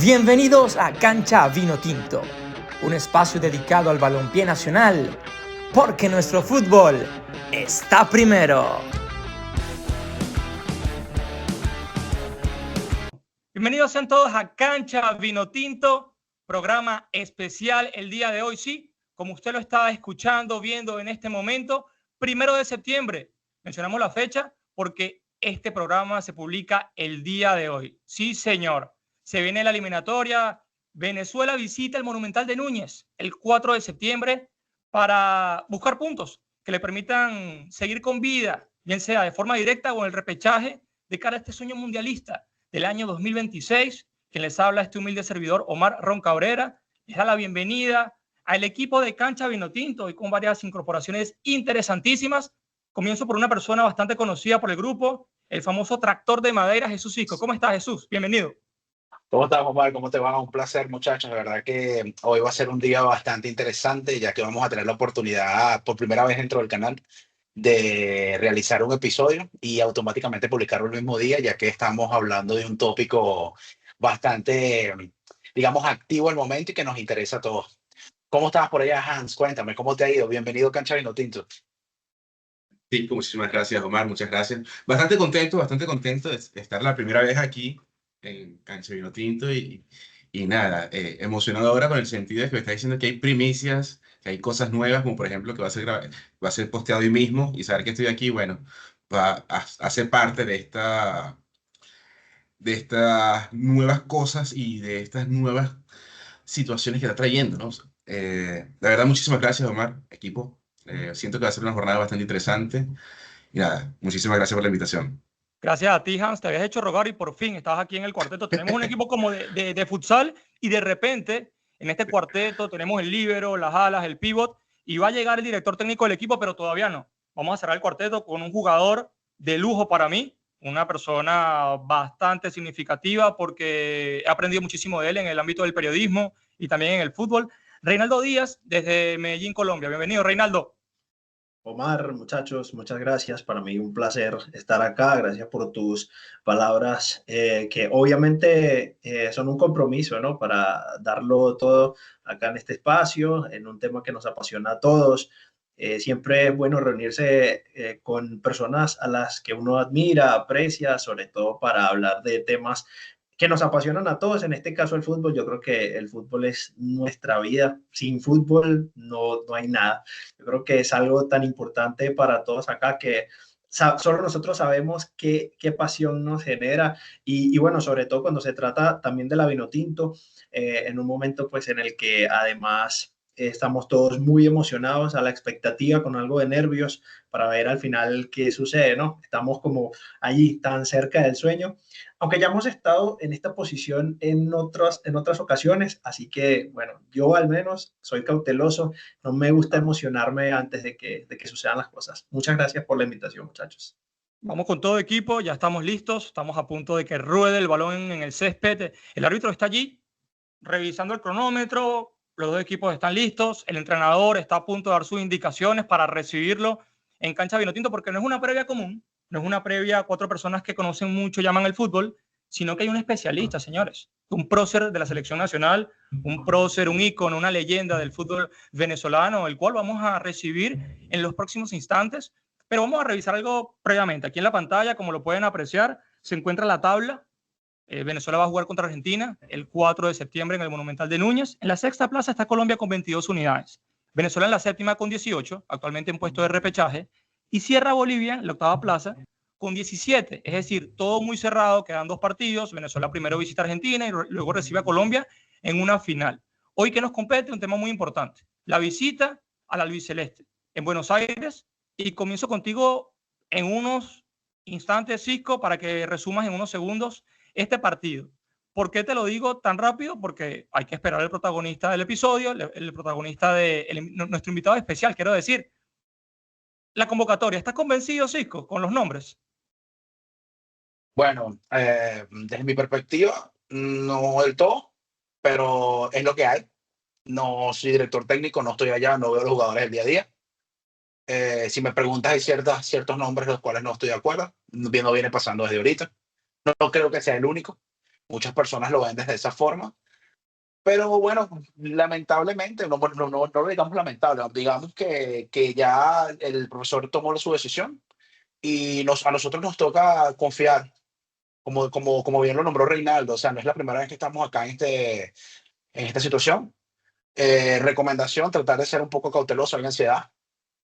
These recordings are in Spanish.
Bienvenidos a Cancha Vino Tinto, un espacio dedicado al balompié nacional, porque nuestro fútbol está primero. Bienvenidos sean todos a Cancha Vino Tinto, programa especial el día de hoy, sí, como usted lo estaba escuchando, viendo en este momento, 1 de septiembre. Mencionamos la fecha porque este programa se publica el día de hoy. Sí, señor. Se viene la eliminatoria. Venezuela visita el Monumental de Núñez el 4 de septiembre para buscar puntos que le permitan seguir con vida, bien sea de forma directa o en el repechaje de cara a este sueño mundialista del año 2026. Quien les habla, este humilde servidor, Omar Ron Cabrera, les da la bienvenida al equipo de Cancha Vinotinto y con varias incorporaciones interesantísimas. Comienzo por una persona bastante conocida por el grupo, el famoso tractor de madera, Jesús Isco. ¿Cómo estás, Jesús? Bienvenido. ¿Cómo estás, Omar? ¿Cómo te va? Un placer, muchachos. De verdad que hoy va a ser un día bastante interesante, ya que vamos a tener la oportunidad, por primera vez dentro del canal, de realizar un episodio y automáticamente publicarlo el mismo día, ya que estamos hablando de un tópico bastante, digamos, activo al momento y que nos interesa a todos. ¿Cómo estás por allá, Hans? Cuéntame, ¿cómo te ha ido? Bienvenido a Cancha Vinotinto. Sí, muchísimas gracias, Omar, muchas gracias. Bastante contento de estar la primera vez aquí en Cancha Vino Tinto y nada, emocionado ahora con el sentido de que me está diciendo que hay primicias, que hay cosas nuevas, como por ejemplo que va a ser posteado hoy mismo y saber que estoy aquí, bueno, va a ser parte de estas nuevas cosas y de estas nuevas situaciones que está trayendo, ¿no? La verdad, muchísimas gracias, Omar, equipo. Siento que va a ser una jornada bastante interesante. Y nada, muchísimas gracias por la invitación. Gracias a ti, Hans. Te habías hecho rogar y por fin estabas aquí en el cuarteto. Tenemos un equipo como de futsal y de repente en este cuarteto tenemos el líbero, las alas, el pivot y va a llegar el director técnico del equipo, pero todavía no. Vamos a cerrar el cuarteto con un jugador de lujo para mí, una persona bastante significativa porque he aprendido muchísimo de él en el ámbito del periodismo y también en el fútbol. Reinaldo Díaz, desde Medellín, Colombia. Bienvenido, Reinaldo. Omar, muchachos, muchas gracias. Para mí un placer estar acá. Gracias por tus palabras, que obviamente son un compromiso, ¿no? Para darlo todo acá en este espacio, en un tema que nos apasiona a todos. Siempre es bueno reunirse con personas a las que uno admira, aprecia, sobre todo para hablar de temas que nos apasionan a todos, en este caso el fútbol. Yo creo que el fútbol es nuestra vida. Sin fútbol no hay nada. Yo creo que es algo tan importante para todos acá que solo nosotros sabemos qué pasión nos genera y bueno, sobre todo cuando se trata también de la Vinotinto, en un momento pues en el que además estamos todos muy emocionados, a la expectativa, con algo de nervios para ver al final qué sucede, ¿no? Estamos como allí tan cerca del sueño, aunque ya hemos estado en esta posición en otras ocasiones, así que bueno, yo al menos soy cauteloso, no me gusta emocionarme antes de que sucedan las cosas. Muchas gracias por la invitación, muchachos. Vamos con todo equipo, ya estamos listos, estamos a punto de que ruede el balón en el césped. El árbitro está allí revisando el cronómetro, los dos equipos están listos, el entrenador está a punto de dar sus indicaciones para recibirlo en cancha Vinotinto, porque no es una previa común, no es una previa a 4 personas que conocen mucho, llaman el fútbol, sino que hay un especialista, señores, un prócer de la selección nacional, un prócer, un ícono, una leyenda del fútbol venezolano, el cual vamos a recibir en los próximos instantes. Pero vamos a revisar algo previamente. Aquí en la pantalla, como lo pueden apreciar, se encuentra la tabla. Venezuela va a jugar contra Argentina el 4 de septiembre en el Monumental de Núñez. En la sexta plaza está Colombia con 22 unidades. Venezuela en la séptima con 18, actualmente en puesto de repechaje. Y cierra Bolivia en la octava plaza con 17. Es decir, todo muy cerrado, quedan 2 partidos. Venezuela primero visita a Argentina y luego recibe a Colombia en una final. Hoy que nos compete un tema muy importante, la visita al albiceleste en Buenos Aires. Y comienzo contigo en unos instantes, Cisco, para que resumas en unos segundos este partido. ¿Por qué te lo digo tan rápido? Porque hay que esperar al protagonista del episodio, el protagonista de nuestro invitado especial, quiero decir. La convocatoria, ¿estás convencido, Cisco, con los nombres? Bueno, desde mi perspectiva, no del todo, pero es lo que hay. No soy director técnico, no estoy allá, no veo a los jugadores del día a día. Si me preguntas, hay ciertos nombres los cuales no estoy de acuerdo. No viene pasando desde ahorita. No creo que sea el único, Muchas personas lo ven desde esa forma, pero bueno, lamentablemente, no lo digamos lamentable, digamos que ya el profesor tomó su decisión y a nosotros nos toca confiar, como bien lo nombró Reinaldo, o sea, no es la primera vez que estamos acá en esta situación. Recomendación, tratar de ser un poco cauteloso, hay ansiedad.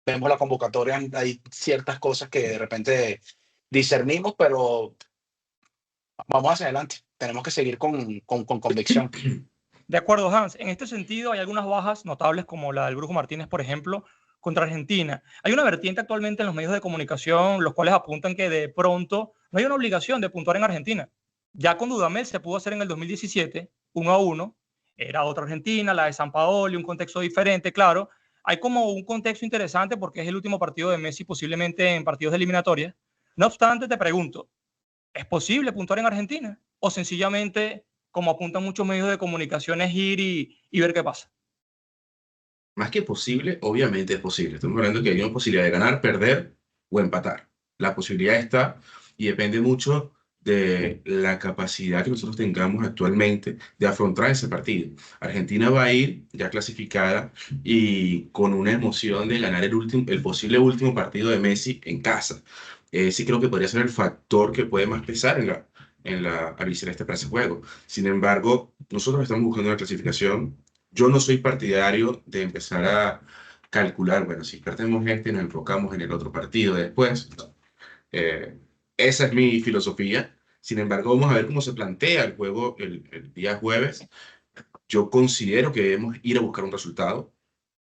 Vemos la convocatoria, hay ciertas cosas que de repente discernimos, pero vamos hacia adelante. Tenemos que seguir con convicción. De acuerdo, Hans. En este sentido, hay algunas bajas notables, como la del Brujo Martínez, por ejemplo, contra Argentina. Hay una vertiente actualmente en los medios de comunicación, los cuales apuntan que de pronto no hay una obligación de puntuar en Argentina. Ya con Dudamel se pudo hacer en el 2017, 1-1. Era otra Argentina, la de San Paoli, un contexto diferente, claro. Hay como un contexto interesante porque es el último partido de Messi posiblemente en partidos de eliminatoria. No obstante, te pregunto, ¿es posible puntuar en Argentina? ¿O sencillamente, como apuntan muchos medios de comunicación, es ir y ver qué pasa? Más que posible, obviamente es posible. Estamos hablando de que hay una posibilidad de ganar, perder o empatar. La posibilidad está y depende mucho de la capacidad que nosotros tengamos actualmente de afrontar ese partido. Argentina va a ir ya clasificada y con una emoción de ganar el posible último partido de Messi en casa. Sí creo que podría ser el factor que puede más pesar en la albiceleste para ese juego. Sin embargo, nosotros estamos buscando una clasificación. Yo no soy partidario de empezar a calcular, bueno, si perdemos este, nos enfocamos en el otro partido después. No. Esa es mi filosofía. Sin embargo, vamos a ver cómo se plantea el juego el día jueves. Yo considero que debemos ir a buscar un resultado.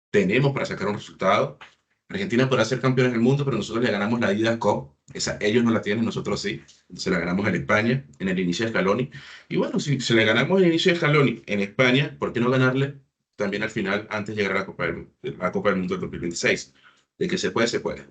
Tenemos para sacar un resultado. Argentina podrá ser campeones del mundo, pero nosotros le ganamos la Adidas Cup. Esa, ellos no la tienen, nosotros sí. Se la ganamos en España, en el inicio de Scaloni. Y bueno, si se le ganamos en el inicio de Scaloni en España, ¿por qué no ganarle también al final, antes de llegar a la Copa del Mundo del 2026? De que se puede, se puede.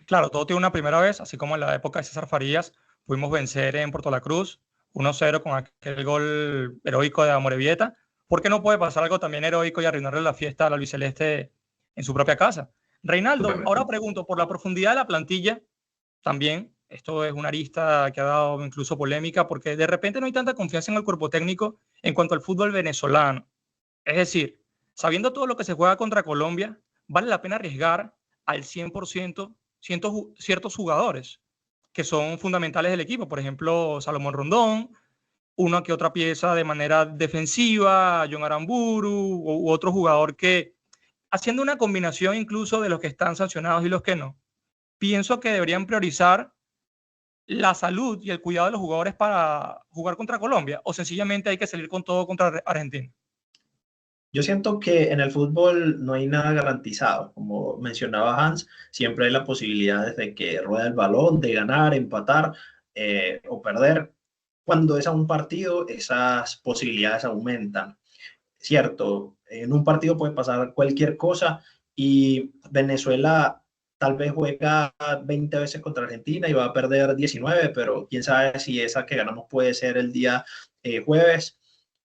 Claro, todo tiene una primera vez, así como en la época de César Farías pudimos vencer en Puerto La Cruz 1-0 con aquel gol heroico de Amorebieta. ¿Por qué no puede pasar algo también heroico y arruinarle la fiesta a la albiceleste en su propia casa? Reinaldo, Totalmente. ahora pregunto por la profundidad de la plantilla también. Esto es una arista que ha dado incluso polémica porque de repente no hay tanta confianza en el cuerpo técnico en cuanto al fútbol venezolano. Es decir, sabiendo todo lo que se juega contra Colombia, vale la pena arriesgar al 100% ciertos jugadores que son fundamentales del equipo. Por ejemplo, Salomón Rondón, una que otra pieza de manera defensiva, John Aramburu u otro jugador que, haciendo una combinación incluso de los que están sancionados y los que no, pienso que deberían priorizar la salud y el cuidado de los jugadores para jugar contra Colombia, o sencillamente hay que salir con todo contra Argentina. Yo siento que en el fútbol no hay nada garantizado. Como mencionaba Hans, siempre hay la posibilidad de que rueda el balón, de ganar, empatar o perder. Cuando es a un partido, esas posibilidades aumentan. Cierto, en un partido puede pasar cualquier cosa y Venezuela tal vez juega 20 veces contra Argentina y va a perder 19, pero quién sabe si esa que ganamos puede ser el día jueves.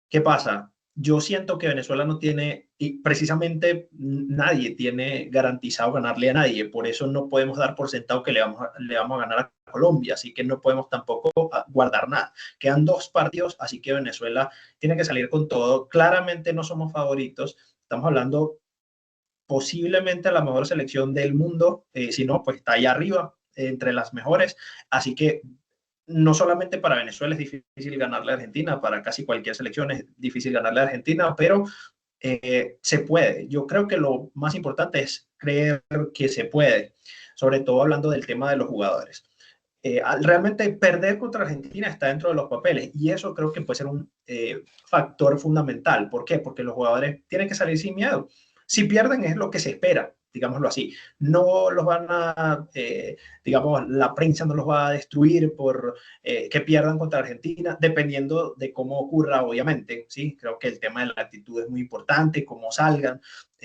¿Qué pasa? Yo siento que Venezuela no tiene, y precisamente nadie tiene garantizado ganarle a nadie, por eso no podemos dar por sentado que le vamos a ganar a Colombia, así que no podemos tampoco guardar nada. Quedan 2 partidos, así que Venezuela tiene que salir con todo. Claramente no somos favoritos, estamos hablando posiblemente la mejor selección del mundo, si no, pues está allá arriba, entre las mejores, así que no solamente para Venezuela es difícil ganarle a Argentina, para casi cualquier selección es difícil ganarle a Argentina, pero se puede. Yo creo que lo más importante es creer que se puede, sobre todo hablando del tema de los jugadores. Realmente perder contra Argentina está dentro de los papeles y eso creo que puede ser un factor fundamental. ¿Por qué? Porque los jugadores tienen que salir sin miedo. Si pierden es lo que se espera, digámoslo así. No los van a, digamos, la prensa no los va a destruir por que pierdan contra Argentina, dependiendo de cómo ocurra, obviamente. ¿Sí? Creo que el tema de la actitud es muy importante, cómo salgan.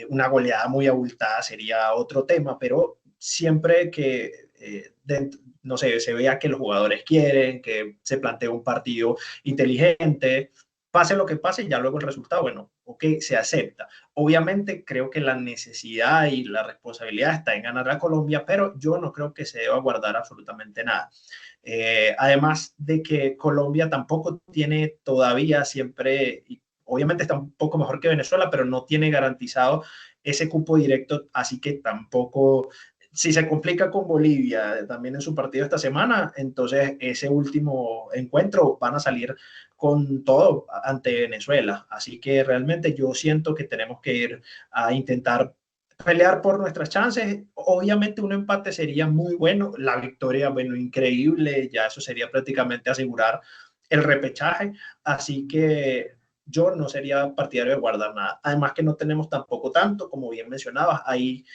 Una goleada muy abultada sería otro tema, pero siempre que no sé, se vea que los jugadores quieren, que se plantea un partido inteligente, pase lo que pase, ya luego el resultado, bueno, ok, se acepta. Obviamente creo que la necesidad y la responsabilidad está en ganar a Colombia, pero yo no creo que se deba guardar absolutamente nada. Además de que Colombia tampoco tiene todavía siempre, obviamente está un poco mejor que Venezuela, pero no tiene garantizado ese cupo directo, así que tampoco, si se complica con Bolivia también en su partido esta semana, entonces ese último encuentro van a salir con todo ante Venezuela. Así que realmente yo siento que tenemos que ir a intentar pelear por nuestras chances. Obviamente un empate sería muy bueno, la victoria, bueno, increíble, ya eso sería prácticamente asegurar el repechaje, así que yo no sería partidario de guardar nada. Además que no tenemos tampoco tanto, como bien mencionabas, hay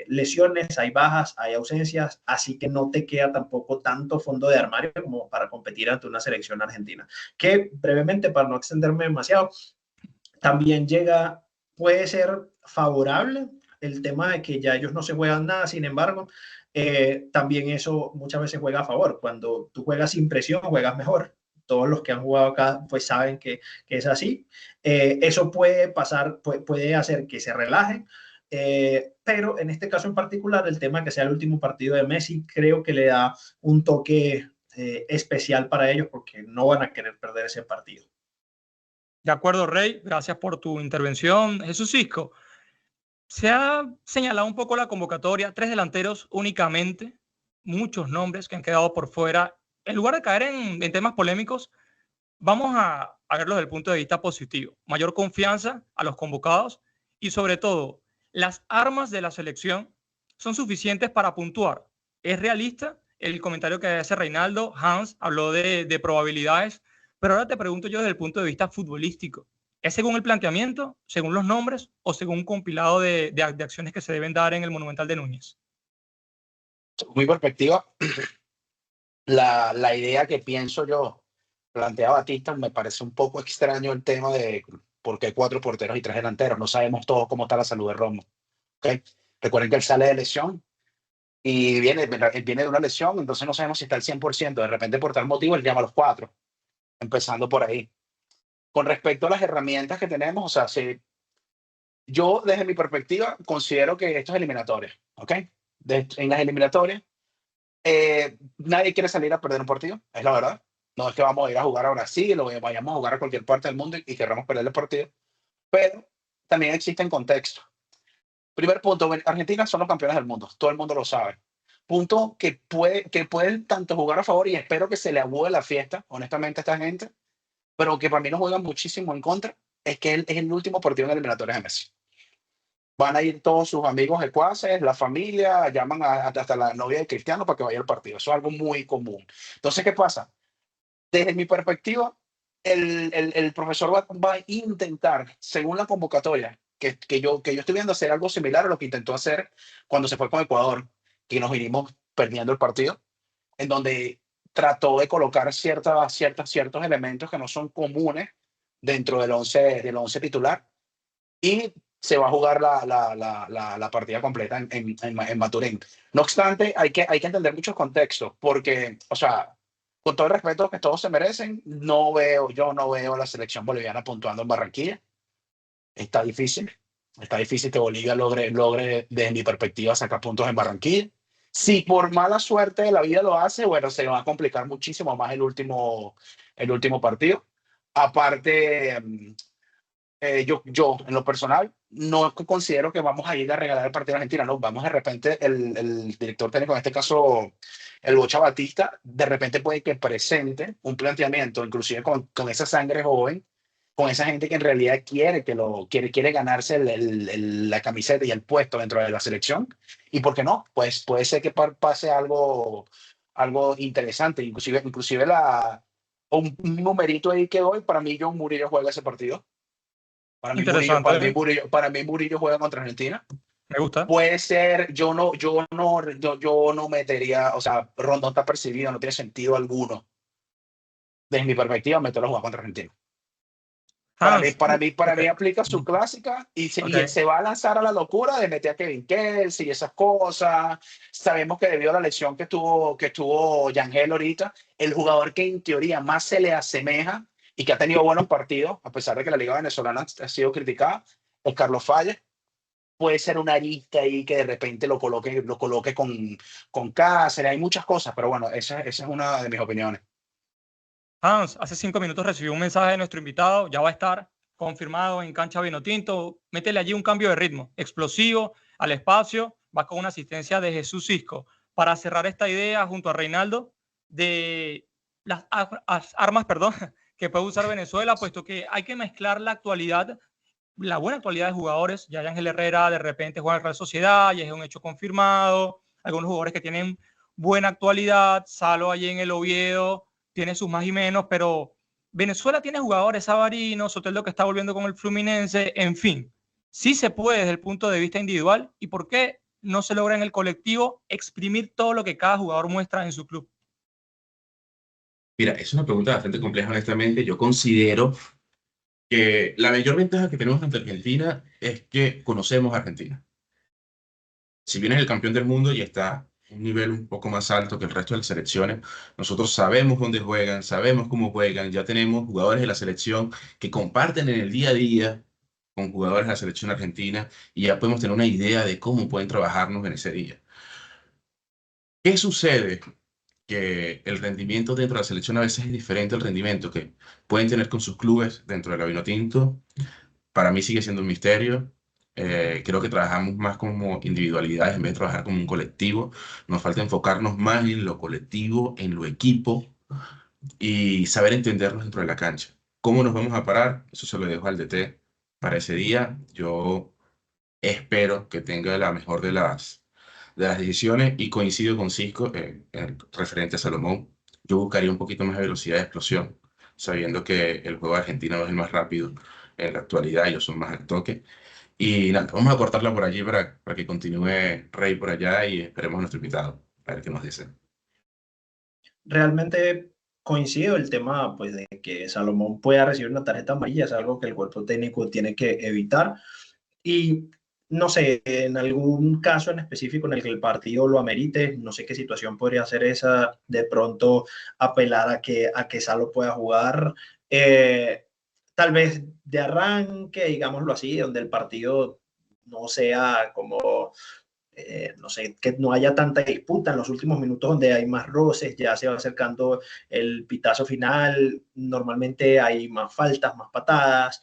lesiones, hay bajas, hay ausencias, así que no te queda tampoco tanto fondo de armario como para competir ante una selección argentina. Que brevemente, para no extenderme demasiado, también llega, puede ser favorable el tema de que ya ellos no se juegan nada, sin embargo, también eso muchas veces juega a favor. Cuando tú juegas sin presión, juegas mejor. Todos los que han jugado acá pues saben que es así. Eso puede pasar, puede hacer que se relajen, pero en este caso en particular, el tema que sea el último partido de Messi, creo que le da un toque especial para ellos porque no van a querer perder ese partido. De acuerdo, Rey, gracias por tu intervención. Jesús Cisco, se ha señalado un poco la convocatoria, 3 delanteros únicamente, muchos nombres que han quedado por fuera. En lugar de caer en temas polémicos, vamos a verlo desde el punto de vista positivo. Mayor confianza a los convocados y sobre todo, las armas de la selección son suficientes para puntuar. ¿Es realista el comentario que hace Reinaldo? Hans habló de probabilidades, pero ahora te pregunto yo desde el punto de vista futbolístico. ¿Es según el planteamiento, según los nombres o según un compilado de acciones que se deben dar en el Monumental de Núñez? Mi perspectiva, la idea que pienso yo, plantea Batista, me parece un poco extraño el tema de por qué 4 porteros y 3 delanteros. No sabemos todos cómo está la salud de Romo. ¿Okay? Recuerden que él sale de lesión y él viene de una lesión, entonces no sabemos si está al 100%. De repente, por tal motivo, él llama a los 4, empezando por ahí. Con respecto a las herramientas que tenemos, o sea, si yo desde mi perspectiva considero que esto es eliminatoria, ¿ok? En las eliminatorias, nadie quiere salir a perder un partido, es la verdad. No es que vamos a ir a jugar a Brasil o vayamos a jugar a cualquier parte del mundo y queramos perder el partido, pero también existen contextos. Primer punto, Argentina son los campeones del mundo, todo el mundo lo sabe. Punto que pueden tanto jugar a favor y espero que se le abude la fiesta, honestamente, a esta gente, pero que para mí no juegan muchísimo en contra, es que es el último partido en eliminatorias de Messi. Van a ir todos sus amigos ecuaces, la familia, llaman hasta la novia de Cristiano para que vaya al partido. Eso es algo muy común. Entonces, ¿qué pasa? Desde mi perspectiva, el profesor va a intentar, según la convocatoria, que yo estoy viendo, hacer algo similar a lo que intentó hacer cuando se fue con Ecuador, que nos vinimos perdiendo el partido, en donde trató de colocar ciertos elementos que no son comunes dentro del once titular y se va a jugar la partida completa en Maturín. No obstante, hay que entender muchos contextos, porque, o sea, con todo el respeto que todos se merecen, yo no veo a la selección boliviana puntuando en Barranquilla. Está difícil que Bolivia logre, desde mi perspectiva, sacar puntos en Barranquilla. Si por mala suerte de la vida lo hace, bueno, se va a complicar muchísimo más el último partido. Aparte, yo, en lo personal, no considero que vamos a ir a regalar el partido a Argentina, no, vamos de repente, el director técnico, en este caso, el Bocha Batista, de repente puede que presente un planteamiento, inclusive con esa sangre joven, con esa gente que en realidad quiere ganarse la camiseta y el puesto dentro de la selección, y por qué no, pues puede ser que pase algo interesante, inclusive un numerito ahí que doy, para mí John Murillo juega ese partido. Para mí Murillo juega contra Argentina. Me gusta. Puede ser, yo no metería, o sea, Rondón está percibido, no tiene sentido alguno. Desde mi perspectiva, meterlo a jugar contra Argentina. Para mí aplica su clásica y se va a lanzar a la locura de meter a Kevin Kelsey y esas cosas. Sabemos que debido a la lesión que estuvo Yangel ahorita, el jugador que en teoría más se le asemeja y que ha tenido buenos partidos, a pesar de que la Liga Venezolana ha sido criticada, es Carlos Falle. Puede ser una arista ahí que de repente lo coloque con Cáceres. Hay muchas cosas, pero bueno, esa es una de mis opiniones. Hans, hace 5 minutos recibí un mensaje de nuestro invitado, ya va a estar confirmado en cancha Vinotinto. Métele allí un cambio de ritmo, explosivo, al espacio, va con una asistencia de Jesús Cisco. Para cerrar esta idea junto a Reinaldo de las armas, que puede usar Venezuela, puesto que hay que mezclar la actualidad, la buena actualidad de jugadores. Ya Ángel Herrera de repente juega en Real Sociedad y es un hecho confirmado. Algunos jugadores que tienen buena actualidad, Salo allí en el Oviedo, tiene sus más y menos, pero Venezuela tiene jugadores, Savarino, Soteldo que está volviendo con el Fluminense, en fin. Sí se puede desde el punto de vista individual, y por qué no se logra en el colectivo exprimir todo lo que cada jugador muestra en su club. Mira, es una pregunta bastante compleja, honestamente. Yo considero que la mayor ventaja que tenemos ante Argentina es que conocemos a Argentina. Si bien es el campeón del mundo y está a un nivel un poco más alto que el resto de las selecciones, nosotros sabemos dónde juegan, sabemos cómo juegan, ya tenemos jugadores de la selección que comparten en el día a día con jugadores de la selección argentina y ya podemos tener una idea de cómo pueden trabajarnos en ese día. ¿Qué sucede? Que el rendimiento dentro de la selección a veces es diferente al rendimiento que pueden tener con sus clubes dentro de la Vinotinto. Para mí sigue siendo un misterio. Creo que trabajamos más como individualidades en vez de trabajar como un colectivo. Nos falta enfocarnos más en lo colectivo, en lo equipo y saber entendernos dentro de la cancha. ¿Cómo nos vamos a parar? Eso se lo dejo al DT para ese día. Yo espero que tenga la mejor de las decisiones y coincido con Cisco en referente a Salomón. Yo buscaría un poquito más de velocidad de explosión, sabiendo que el juego argentino es el más rápido en la actualidad, ellos son más al toque. Y nada, vamos a cortarla por allí para que continúe Rey por allá y esperemos a nuestro invitado, a ver qué nos dice. Realmente coincido el tema pues, de que Salomón pueda recibir una tarjeta amarilla, es algo que el cuerpo técnico tiene que evitar. Y no sé, en algún caso en específico en el que el partido lo amerite, no sé qué situación podría ser esa, de pronto apelar a que Salo pueda jugar, tal vez de arranque, digámoslo así, donde el partido no sea como no sé, que no haya tanta disputa en los últimos minutos donde hay más roces, ya se va acercando el pitazo final, normalmente hay más faltas, más patadas,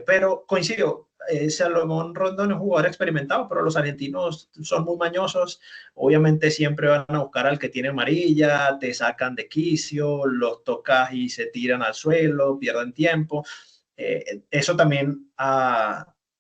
pero coincido, Salomón Rondón es un jugador experimentado, pero los argentinos son muy mañosos, obviamente siempre van a buscar al que tiene amarilla, te sacan de quicio, los tocas y se tiran al suelo, pierden tiempo, eso también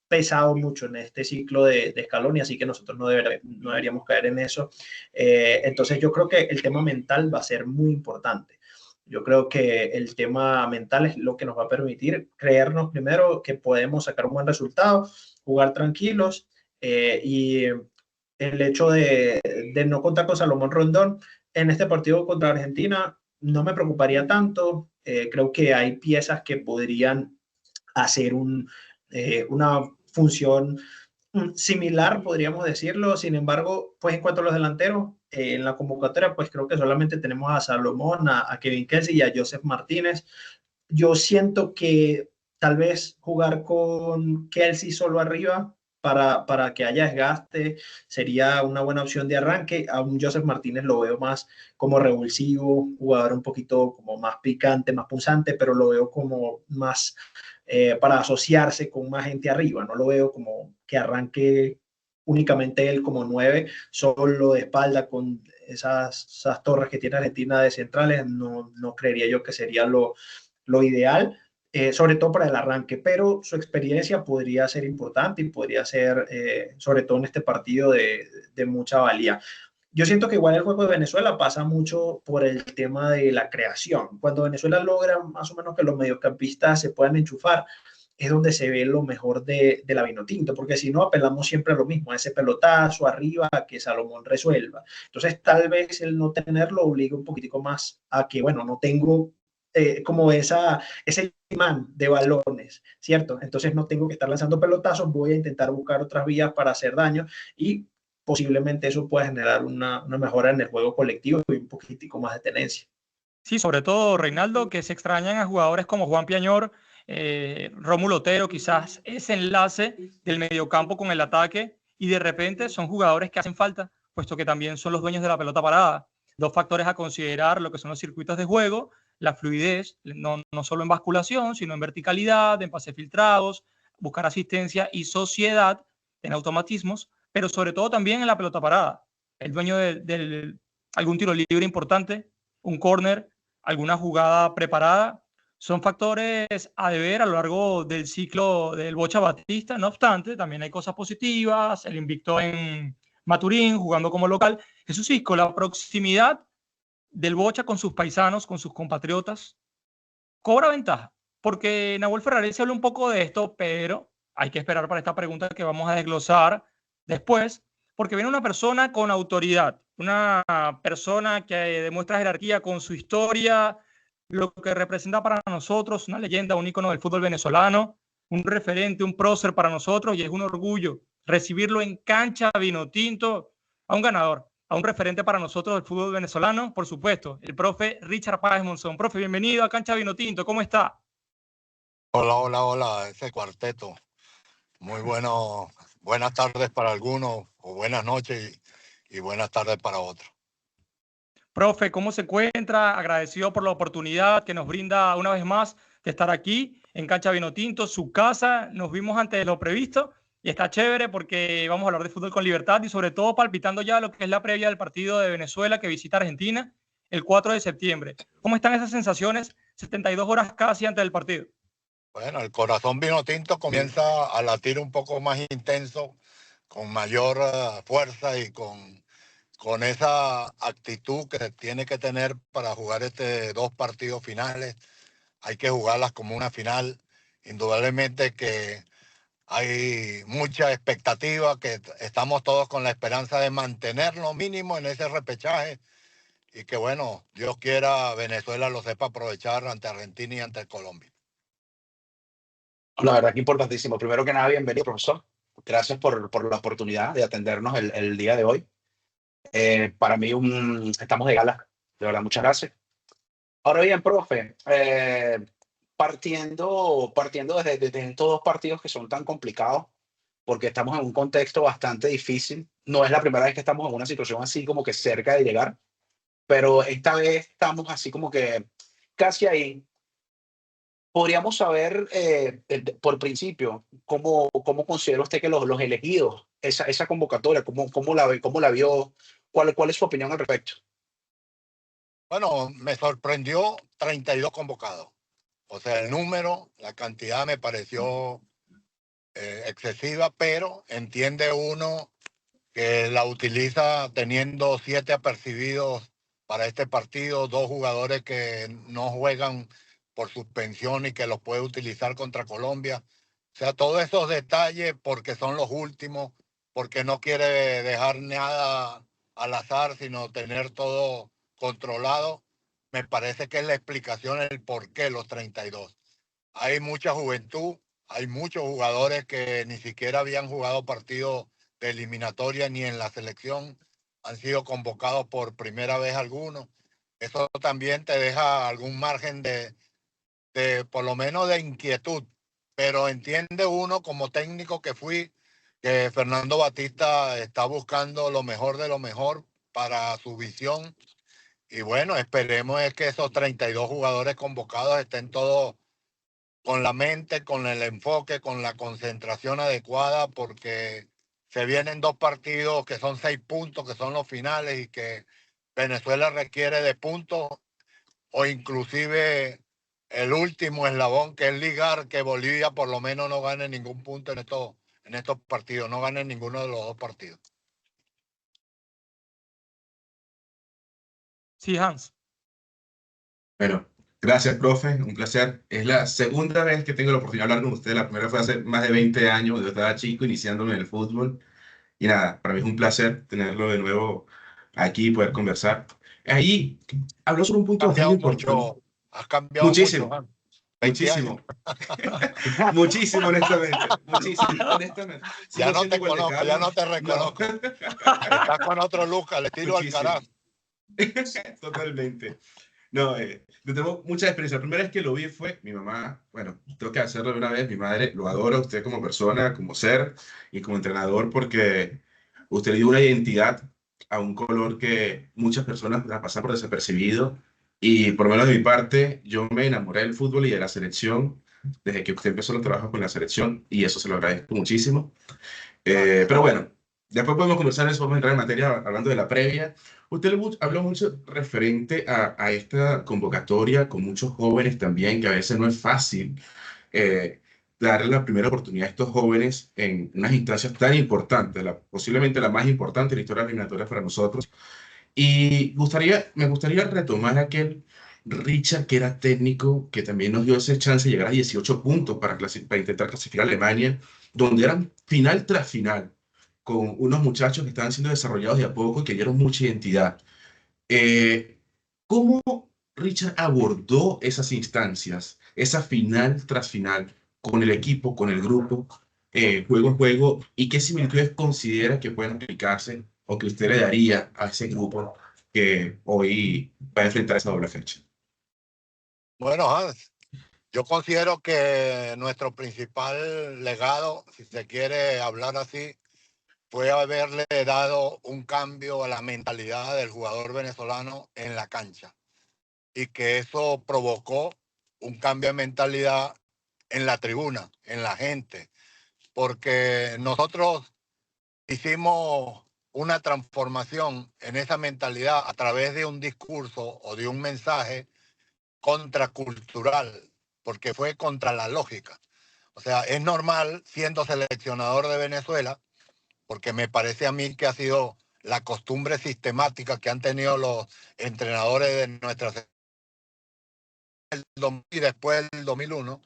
pesado mucho en este ciclo de Scaloni, así que nosotros no deberíamos caer en eso. Entonces yo creo que el tema mental va a ser muy importante. Yo creo que el tema mental es lo que nos va a permitir creernos primero que podemos sacar un buen resultado, jugar tranquilos y el hecho de no contar con Salomón Rondón en este partido contra Argentina no me preocuparía tanto. Creo que hay piezas que podrían hacer una función similar, podríamos decirlo. Sin embargo, pues en cuanto a los delanteros, en la convocatoria, pues creo que solamente tenemos a Salomón, a Kevin Kelsey y a Joseph Martínez. Yo siento que tal vez jugar con Kelsey solo arriba para que haya desgaste sería una buena opción de arranque. A un Joseph Martínez lo veo más como revulsivo, jugador un poquito como más picante, más punzante, pero lo veo como más para asociarse con más gente arriba. No lo veo como que arranque únicamente él como 9, solo de espalda con esas torres que tiene Argentina de centrales. No creería yo que sería lo ideal, sobre todo para el arranque, pero su experiencia podría ser importante y podría ser, sobre todo en este partido, de mucha valía. Yo siento que igual el juego de Venezuela pasa mucho por el tema de la creación. Cuando Venezuela logra más o menos que los mediocampistas se puedan enchufar, es donde se ve lo mejor de la Vinotinto, porque si no apelamos siempre a lo mismo, a ese pelotazo arriba, a que Salomón resuelva. Entonces tal vez el no tenerlo obliga un poquitico más a que, bueno, no tengo como ese imán de balones, ¿cierto? Entonces no tengo que estar lanzando pelotazos, voy a intentar buscar otras vías para hacer daño y posiblemente eso pueda generar una mejora en el juego colectivo y un poquitico más de tenencia. Sí, sobre todo Reinaldo, que se extrañan a jugadores como Juan Piañor, Rómulo Otero, quizás ese enlace del mediocampo con el ataque, y de repente son jugadores que hacen falta, puesto que también son los dueños de la pelota parada. Dos factores a considerar, lo que son los circuitos de juego, la fluidez, no solo en basculación, sino en verticalidad, en pases filtrados, buscar asistencia y sociedad en automatismos, pero sobre todo también en la pelota parada. El dueño de algún tiro libre importante, un córner, alguna jugada preparada, son factores a deber a lo largo del ciclo del Bocha Batista. No obstante, también hay cosas positivas, el invicto en Maturín, jugando como local. Jesús Isco, la proximidad del Bocha con sus paisanos, con sus compatriotas, cobra ventaja, porque Nahuel Ferrari se habló un poco de esto, pero hay que esperar para esta pregunta que vamos a desglosar después, porque viene una persona con autoridad, una persona que demuestra jerarquía con su historia, lo que representa para nosotros, una leyenda, un ícono del fútbol venezolano, un referente, un prócer para nosotros, y es un orgullo recibirlo en cancha Vinotinto, a un ganador, a un referente para nosotros del fútbol venezolano, por supuesto, el profe Richard Páez Monzón. Profe, bienvenido a Cancha Vinotinto, ¿cómo está? Hola, ese cuarteto. Muy bueno, buenas tardes para algunos, o buenas noches y buenas tardes para otros. Profe, ¿cómo se encuentra? Agradecido por la oportunidad que nos brinda una vez más de estar aquí en Cancha Vinotinto, su casa. Nos vimos antes de lo previsto y está chévere porque vamos a hablar de fútbol con libertad y sobre todo palpitando ya lo que es la previa del partido de Venezuela que visita Argentina el 4 de septiembre. ¿Cómo están esas sensaciones 72 horas casi antes del partido? Bueno, el corazón vinotinto comienza a latir un poco más intenso, con mayor fuerza y con esa actitud que se tiene que tener para jugar dos partidos finales. Hay que jugarlas como una final. Indudablemente que hay mucha expectativa, que estamos todos con la esperanza de mantenerlo mínimo en ese repechaje y que, bueno, Dios quiera Venezuela lo sepa aprovechar ante Argentina y ante Colombia. La verdad que importantísimo. Primero que nada, bienvenido, profesor. Gracias por la oportunidad de atendernos el día de hoy. Para mí estamos de gala. De verdad, muchas gracias. Ahora bien, profe, partiendo desde estos dos partidos que son tan complicados, porque estamos en un contexto bastante difícil. No es la primera vez que estamos en una situación así como que cerca de llegar, pero esta vez estamos así como que casi ahí. Podríamos saber, por principio, cómo considera usted que los elegidos, esa convocatoria, cómo la vio, cuál es su opinión al respecto. Bueno, me sorprendió 32 convocados. O sea, el número, la cantidad me pareció excesiva, pero entiende uno que la utiliza teniendo 7 apercibidos para este partido, 2 jugadores que no juegan por suspensión y que los puede utilizar contra Colombia. O sea, todos esos detalles porque son los últimos, porque no quiere dejar nada al azar, sino tener todo controlado. Me parece que es la explicación el por qué los 32. Hay mucha juventud, hay muchos jugadores que ni siquiera habían jugado partidos de eliminatoria ni en la selección, han sido convocados por primera vez algunos. Eso también te deja algún margen de por lo menos de inquietud, pero entiende uno como técnico que fui que Fernando Batista está buscando lo mejor de lo mejor para su visión y bueno, esperemos es que esos 32 jugadores convocados estén todos con la mente, con el enfoque, con la concentración adecuada, porque se vienen 2 partidos que son 6 puntos, que son los finales y que Venezuela requiere de puntos o inclusive el último eslabón que es ligar que Bolivia por lo menos no gane ningún punto en estos partidos, no gane ninguno de los 2 partidos. Sí, Hans. Bueno, gracias, profe, un placer. Es la segunda vez que tengo la oportunidad de hablar con usted. La primera fue hace más de 20 años, yo estaba chico iniciándome en el fútbol. Y nada, para mí es un placer tenerlo de nuevo aquí y poder conversar. Ahí habló sobre un punto bastante importante. Has cambiado Muchísimo, mucho. muchísimo. Muchísimo, honestamente. Muchísimo, honestamente. Ya no te conozco, ya no te reconozco. No. Estás con otro look, al estilo Muchísimo. Alcaraz. Totalmente. No, yo tengo mucha experiencia. La primera vez que lo vi fue mi mamá. Bueno, tengo que hacerlo de una vez. Mi madre lo adora a usted como persona, como ser y como entrenador porque usted le dio una identidad a un color que muchas personas la pasan por desapercibido. Y por lo menos de mi parte, yo me enamoré del fútbol y de la selección desde que usted empezó los trabajos con la selección y eso se lo agradezco muchísimo. Pero bueno, después podemos conversar eso, vamos a entrar en materia hablando de la previa. Usted habló mucho referente a esta convocatoria con muchos jóvenes también, que a veces no es fácil eh, darle la primera oportunidad a estos jóvenes en unas instancias tan importantes, posiblemente la más importante en la historia eliminatoria para nosotros. Y me gustaría retomar aquel Richard que era técnico, que también nos dio ese chance de llegar a 18 puntos para intentar clasificar a Alemania, donde eran final tras final, con unos muchachos que estaban siendo desarrollados de a poco y que dieron mucha identidad. Eh, ¿Cómo Richard abordó esas instancias, esa final tras final, con el equipo, con el grupo, juego a juego, y qué similitudes considera que pueden aplicarse o que usted le daría a ese grupo que hoy va a enfrentar esa doble fecha? Bueno, Hans, yo considero que nuestro principal legado, si se quiere hablar así, fue haberle dado un cambio a la mentalidad del jugador venezolano en la cancha y que eso provocó un cambio de mentalidad en la tribuna, en la gente, porque nosotros hicimos una transformación en esa mentalidad a través de un discurso o de un mensaje contracultural, porque fue contra la lógica. O sea, es normal, siendo seleccionador de Venezuela, porque me parece a mí que ha sido la costumbre sistemática que han tenido los entrenadores de nuestra selección y después del 2001,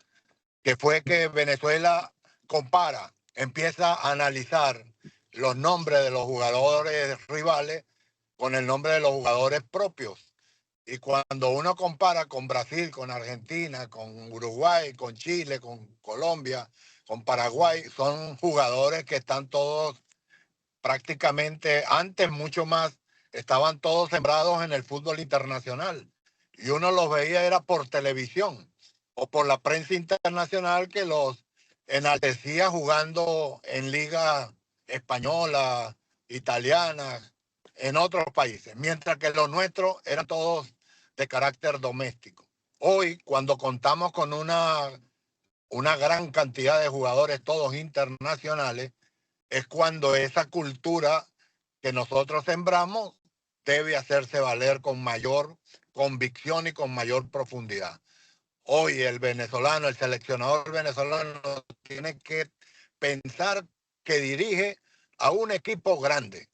que fue que Venezuela compara, empieza a analizar los nombres de los jugadores rivales con el nombre de los jugadores propios. Y cuando uno compara con Brasil, con Argentina, con Uruguay, con Chile, con Colombia, con Paraguay, son jugadores que están todos prácticamente, antes mucho más, estaban todos sembrados en el fútbol internacional. Y uno los veía era por televisión o por la prensa internacional que los enaltecía jugando en liga española, italiana, en otros países, mientras que los nuestros eran todos de carácter doméstico. Hoy, cuando contamos con una gran cantidad de jugadores, todos internacionales, es cuando esa cultura que nosotros sembramos debe hacerse valer con mayor convicción y con mayor profundidad. Hoy el venezolano, el seleccionador venezolano tiene que pensar que dirige a un equipo grande.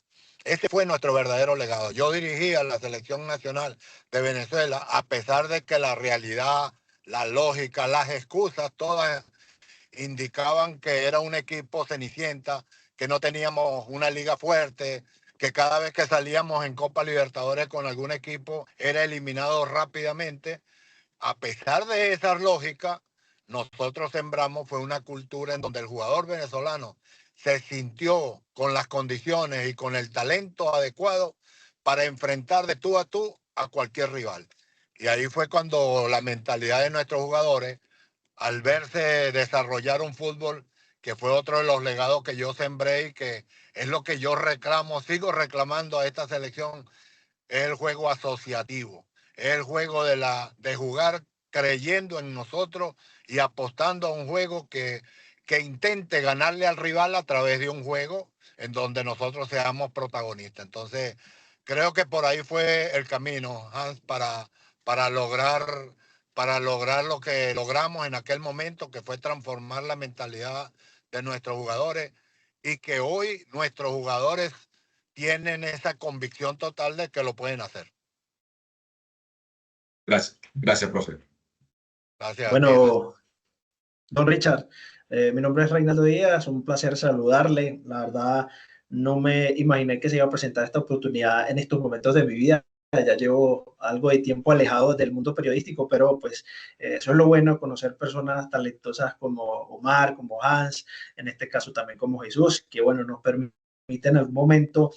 Ese fue nuestro verdadero legado. Yo dirigí a la selección nacional de Venezuela a pesar de que la realidad, la lógica, las excusas, todas indicaban que era un equipo cenicienta, que no teníamos una liga fuerte, que cada vez que salíamos en Copa Libertadores con algún equipo era eliminado rápidamente. A pesar de esa lógica, nosotros sembramos fue una cultura en donde el jugador venezolano se sintió con las condiciones y con el talento adecuado para enfrentar de tú a cualquier rival. Y ahí fue cuando la mentalidad de nuestros jugadores, al verse desarrollar un fútbol, que fue otro de los legados que yo sembré y que es lo que yo reclamo, sigo reclamando a esta selección, es el juego asociativo, es el juego de jugar creyendo en nosotros y apostando a un juego que intente ganarle al rival a través de un juego en donde nosotros seamos protagonistas. Entonces, creo que por ahí fue el camino, Hans, para lograr, para lograr lo que logramos en aquel momento, que fue transformar la mentalidad de nuestros jugadores y que hoy nuestros jugadores tienen esa convicción total de que lo pueden hacer. Gracias, gracias, profe. Gracias a ti. Bueno, don Richard, mi nombre es Reinaldo Díaz, un placer saludarle. La verdad, no me imaginé que se iba a presentar esta oportunidad en estos momentos de mi vida. Ya llevo algo de tiempo alejado del mundo periodístico, pero pues eso es lo bueno, conocer personas talentosas como Omar, como Hans, en este caso también como Jesús, que bueno, nos permite permite en algún momento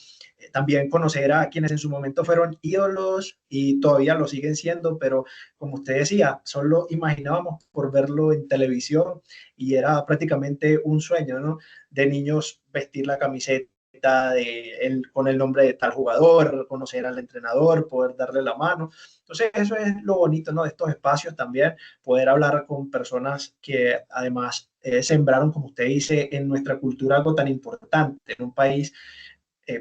también conocer a quienes en su momento fueron ídolos y todavía lo siguen siendo, pero como usted decía, solo imaginábamos por verlo en televisión y era prácticamente un sueño, ¿no? De niños vestir la camiseta con el nombre de tal jugador, conocer al entrenador, poder darle la mano. Entonces, eso es lo bonito, ¿no? De estos espacios también, poder hablar con personas que además sembraron, como usted dice, en nuestra cultura algo tan importante, en un país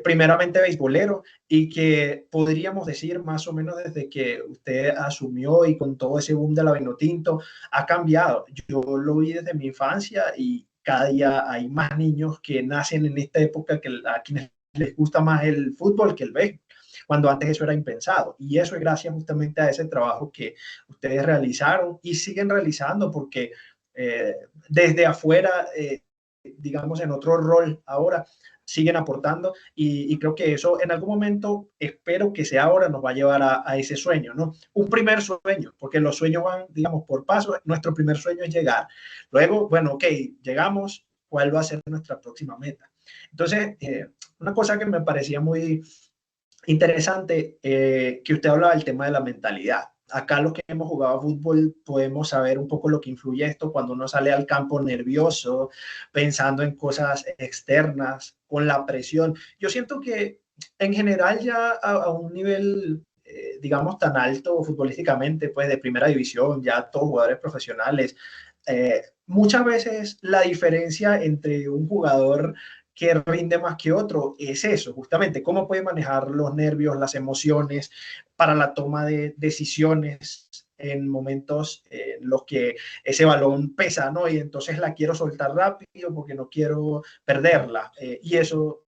primeramente beisbolero y que podríamos decir más o menos desde que usted asumió y con todo ese boom de la Vinotinto ha cambiado. Yo lo vi desde mi infancia y cada día hay más niños que nacen en esta época que a quienes les gusta más el fútbol que el béisbol, cuando antes eso era impensado. Y eso es gracias justamente a ese trabajo que ustedes realizaron y siguen realizando porque desde afuera, digamos en otro rol ahora, siguen aportando y creo que eso en algún momento, espero que sea ahora, nos va a llevar a ese sueño, ¿no? Un primer sueño, porque los sueños van, digamos, por pasos. Nuestro primer sueño es llegar. Luego, bueno, ok, llegamos, ¿cuál va a ser nuestra próxima meta? Entonces, una cosa que me parecía muy interesante, que usted hablaba del tema de la mentalidad. Acá los que hemos jugado fútbol podemos saber un poco lo que influye esto cuando uno sale al campo nervioso, pensando en cosas externas, con la presión. Yo siento que en general ya a un nivel, digamos, tan alto futbolísticamente, pues de primera división, ya todos jugadores profesionales, muchas veces la diferencia entre un jugador que rinde más que otro es eso, justamente, cómo puede manejar los nervios, las emociones para la toma de decisiones en momentos en los que ese balón pesa, ¿no? Y entonces la quiero soltar rápido porque no quiero perderla. Y eso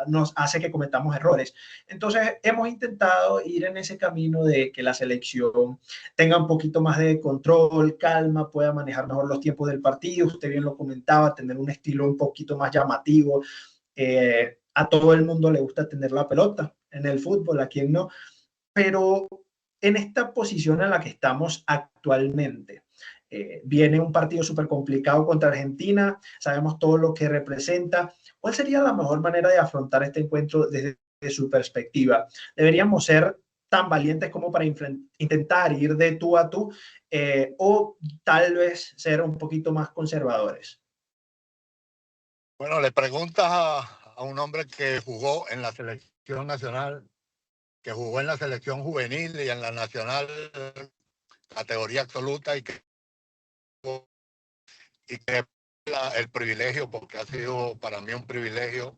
nos hace que cometamos errores. Entonces hemos intentado ir en ese camino de que la selección tenga un poquito más de control, calma, pueda manejar mejor los tiempos del partido. Usted bien lo comentaba, tener un estilo un poquito más llamativo. A todo el mundo le gusta tener la pelota en el fútbol, a quien no, pero en esta posición en la que estamos actualmente, viene un partido súper complicado contra Argentina, sabemos todo lo que representa. ¿Cuál sería la mejor manera de afrontar este encuentro desde su perspectiva? ¿Deberíamos ser tan valientes como para intentar ir de tú a tú o tal vez ser un poquito más conservadores? Bueno, le preguntas a un hombre que jugó en la selección nacional, que jugó en la selección juvenil y en la nacional categoría absoluta y que el privilegio, porque ha sido para mí un privilegio,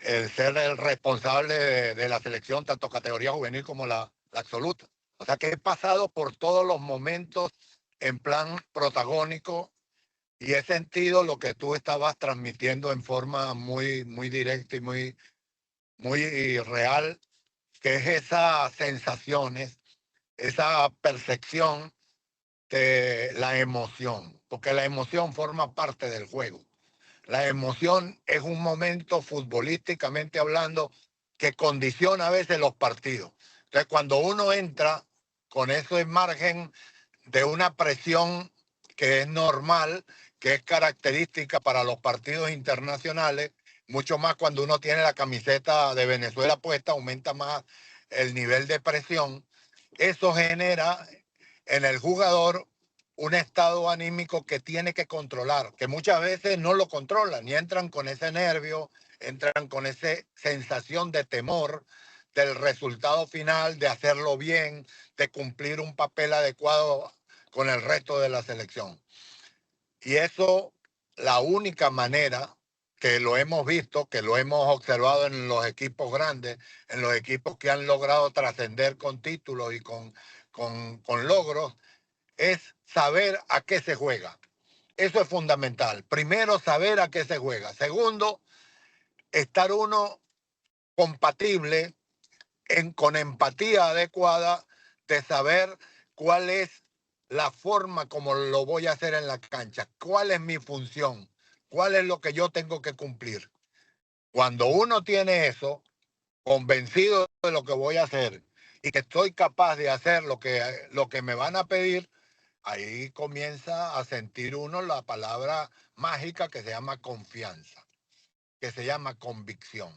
el ser el responsable de la selección, tanto categoría juvenil como la absoluta. O sea que he pasado por todos los momentos en plan protagónico y he sentido lo que tú estabas transmitiendo en forma muy, muy directa y muy real, que es esas sensaciones, esa percepción de la emoción, porque la emoción forma parte del juego. La emoción es un momento futbolísticamente hablando que condiciona a veces los partidos. Entonces, cuando uno entra con ese margen de una presión que es normal, que es característica para los partidos internacionales, mucho más cuando uno tiene la camiseta de Venezuela puesta, aumenta más el nivel de presión. Eso genera en el jugador un estado anímico que tiene que controlar, que muchas veces no lo controlan y entran con ese nervio, entran con esa sensación de temor del resultado final, de hacerlo bien, de cumplir un papel adecuado con el resto de la selección. Y eso, la única manera que lo hemos visto, que lo hemos observado en los equipos grandes, en los equipos que han logrado trascender con títulos y con logros, es saber a qué se juega. Eso es fundamental. Primero, saber a qué se juega. Segundo, estar uno compatible con empatía adecuada de saber cuál es la forma como lo voy a hacer en la cancha, cuál es mi función, cuál es lo que yo tengo que cumplir. Cuando uno tiene eso, convencido de lo que voy a hacer y que estoy capaz de hacer lo que me van a pedir, ahí comienza a sentir uno la palabra mágica que se llama confianza. que se llama convicción.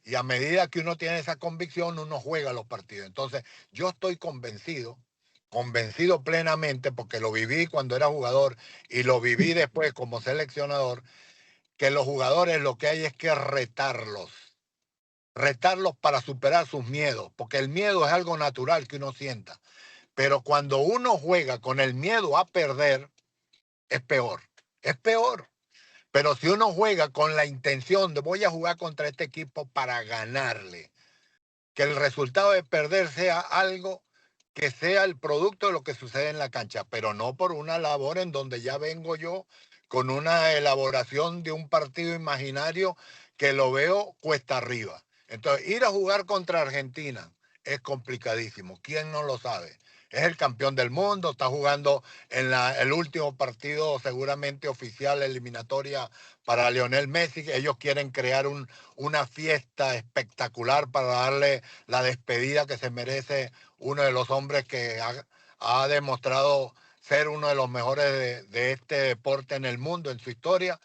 Y a medida que uno tiene esa convicción, uno juega los partidos. Entonces, yo estoy convencido plenamente, porque lo viví cuando era jugador y lo viví después como seleccionador, que los jugadores lo que hay es que retarlos para superar sus miedos, porque el miedo es algo natural que uno sienta. Pero cuando uno juega con el miedo a perder, es peor. Pero si uno juega con la intención de voy a jugar contra este equipo para ganarle, que el resultado de perder sea algo que sea el producto de lo que sucede en la cancha, pero no por una labor en donde ya vengo yo con una elaboración de un partido imaginario que lo veo cuesta arriba. Entonces, ir a jugar contra Argentina es complicadísimo. ¿Quién no lo sabe? Es el campeón del mundo, está jugando en el último partido seguramente oficial eliminatoria para Lionel Messi. Ellos quieren crear una fiesta espectacular para darle la despedida que se merece uno de los hombres que ha demostrado ser uno de los mejores de este deporte en el mundo, en su historia.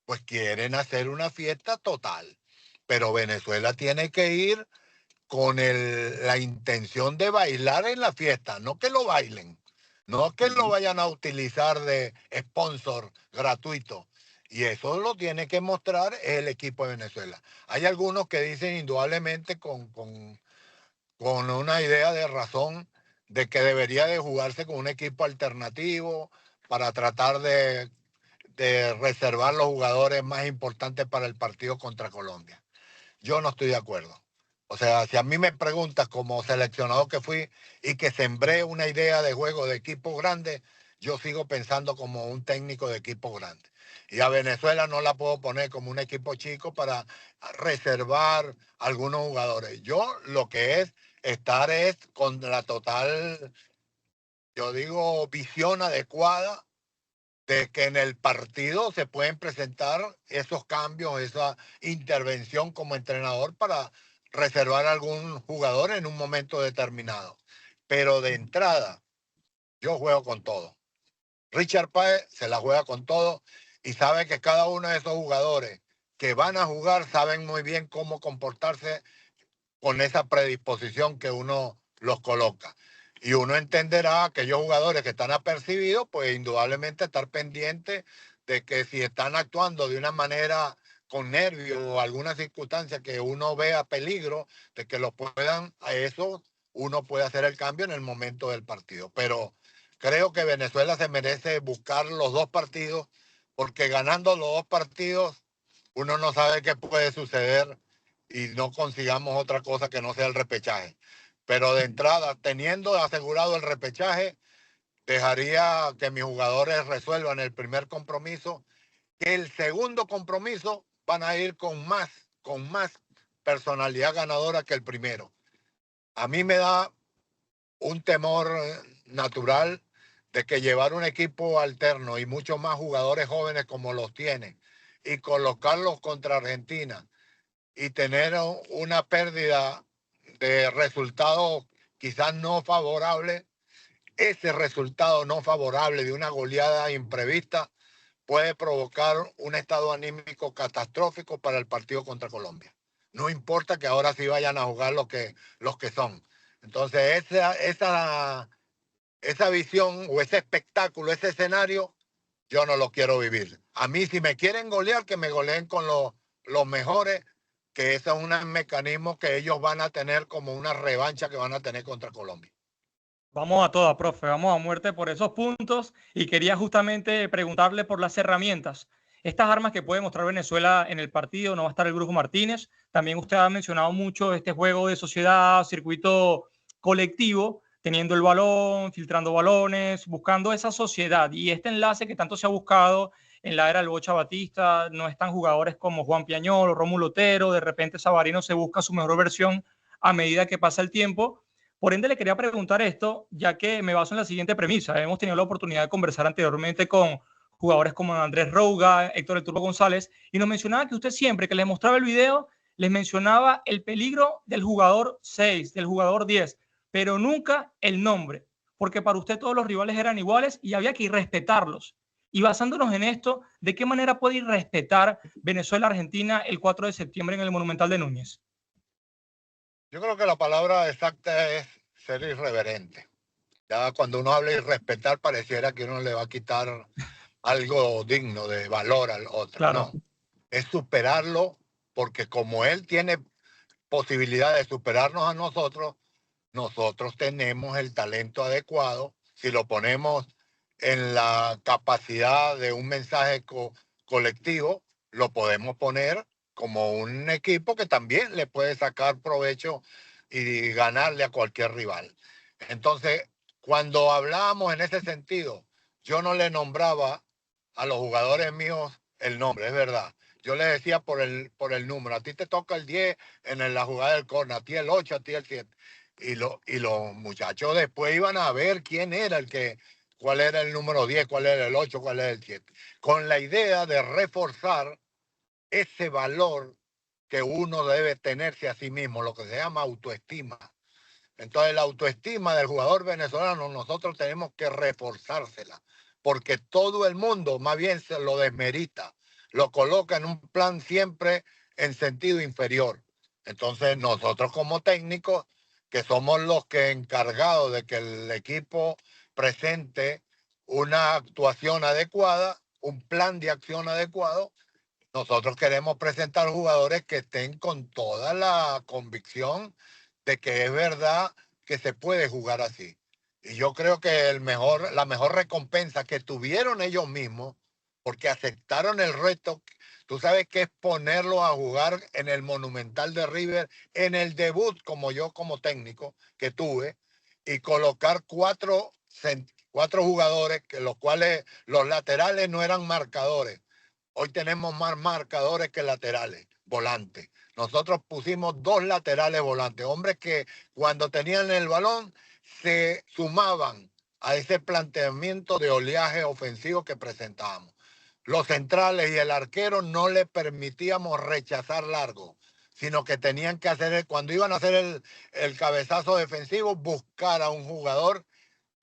Pues quieren hacer una fiesta total. Pero Venezuela tiene que ir con la intención de bailar en la fiesta, no que lo bailen, no que lo vayan a utilizar de sponsor gratuito. Y eso lo tiene que mostrar el equipo de Venezuela. Hay algunos que dicen indudablemente con una idea de razón de que debería de jugarse con un equipo alternativo para tratar de reservar los jugadores más importantes para el partido contra Colombia. Yo no estoy de acuerdo. O sea, si a mí me preguntas como seleccionador que fui y que sembré una idea de juego de equipo grande, yo sigo pensando como un técnico de equipo grande. Y a Venezuela no la puedo poner como un equipo chico para reservar algunos jugadores. Yo lo que es estar es con la total, yo digo, visión adecuada de que en el partido se pueden presentar esos cambios, esa intervención como entrenador para reservar a algún jugador en un momento determinado. Pero de entrada, yo juego con todo. Richard Páez se la juega con todo y sabe que cada uno de esos jugadores que van a jugar saben muy bien cómo comportarse con esa predisposición que uno los coloca. Y uno entenderá a aquellos jugadores que están apercibidos, pues indudablemente estar pendiente de que si están actuando de una manera con nervios o alguna circunstancia que uno vea peligro, de que lo puedan, a eso uno puede hacer el cambio en el momento del partido. Pero creo que Venezuela se merece buscar los dos partidos, porque ganando los dos partidos, uno no sabe qué puede suceder y no consigamos otra cosa que no sea el repechaje. Pero de entrada, teniendo asegurado el repechaje, dejaría que mis jugadores resuelvan el primer compromiso, que el segundo compromiso van a ir con más personalidad ganadora que el primero. A mí me da un temor natural de que llevar un equipo alterno y muchos más jugadores jóvenes como los tiene y colocarlos contra Argentina y tener una pérdida de resultados quizás no favorables, ese resultado no favorable de una goleada imprevista puede provocar un estado anímico catastrófico para el partido contra Colombia. No importa que ahora sí vayan a jugar los que son. Entonces, esa visión o ese espectáculo, ese escenario, yo no lo quiero vivir. A mí, si me quieren golear, que me goleen con los mejores, que ese es un mecanismo que ellos van a tener como una revancha que van a tener contra Colombia. Vamos a toda, profe, vamos a muerte por esos puntos y quería justamente preguntarle por las herramientas. Estas armas que puede mostrar Venezuela en el partido, no va a estar el Brujo Martínez. También usted ha mencionado mucho este juego de sociedad, circuito colectivo, teniendo el balón, filtrando balones, buscando esa sociedad y este enlace que tanto se ha buscado en la era del Bocha Batista. No están jugadores como Juan Piañol o Rómulo Otero, de repente Savarino se busca su mejor versión a medida que pasa el tiempo. Por ende, le quería preguntar esto, ya que me baso en la siguiente premisa. Hemos tenido la oportunidad de conversar anteriormente con jugadores como Andrés Rouga, Héctor El Turbo González, y nos mencionaba que usted siempre que les mostraba el video, les mencionaba el peligro del jugador 6, del jugador 10, pero nunca el nombre, porque para usted todos los rivales eran iguales y había que respetarlos. Y basándonos en esto, ¿de qué manera puede ir respetar Venezuela-Argentina el 4 de septiembre en el Monumental de Núñez? Yo creo que la palabra exacta es ser irreverente. Ya cuando uno habla de respetar, pareciera que uno le va a quitar algo digno de valor al otro. Claro. No, es superarlo, porque como él tiene posibilidad de superarnos a nosotros, nosotros tenemos el talento adecuado. Si lo ponemos en la capacidad de un mensaje colectivo, lo podemos poner como un equipo que también le puede sacar provecho y ganarle a cualquier rival. Entonces, cuando hablábamos en ese sentido, yo no le nombraba a los jugadores míos el nombre, es verdad. Yo les decía por el número. A ti te toca el 10 en la jugada del corner, a ti el 8, a ti el 7. Y los muchachos después iban a ver quién era cuál era el número 10, cuál era el 8, cuál era el 7. Con la idea de reforzar ese valor que uno debe tenerse a sí mismo, lo que se llama autoestima. Entonces, la autoestima del jugador venezolano nosotros tenemos que reforzársela, porque todo el mundo más bien se lo desmerita, lo coloca en un plan siempre en sentido inferior. Entonces, nosotros como técnicos, que somos los que encargados de que el equipo presente una actuación adecuada, un plan de acción adecuado, nosotros queremos presentar jugadores que estén con toda la convicción de que es verdad que se puede jugar así. Y yo creo que la mejor recompensa que tuvieron ellos mismos, porque aceptaron el reto, tú sabes que es ponerlo a jugar en el Monumental de River, en el debut como yo como técnico que tuve, y colocar cuatro jugadores, que los cuales los laterales no eran marcadores. Hoy tenemos más marcadores que laterales, volantes. Nosotros pusimos 2 laterales volantes, hombres que cuando tenían el balón se sumaban a ese planteamiento de oleaje ofensivo que presentábamos. Los centrales y el arquero no le permitíamos rechazar largo, sino que tenían que hacer, cuando iban a hacer el cabezazo defensivo, buscar a un jugador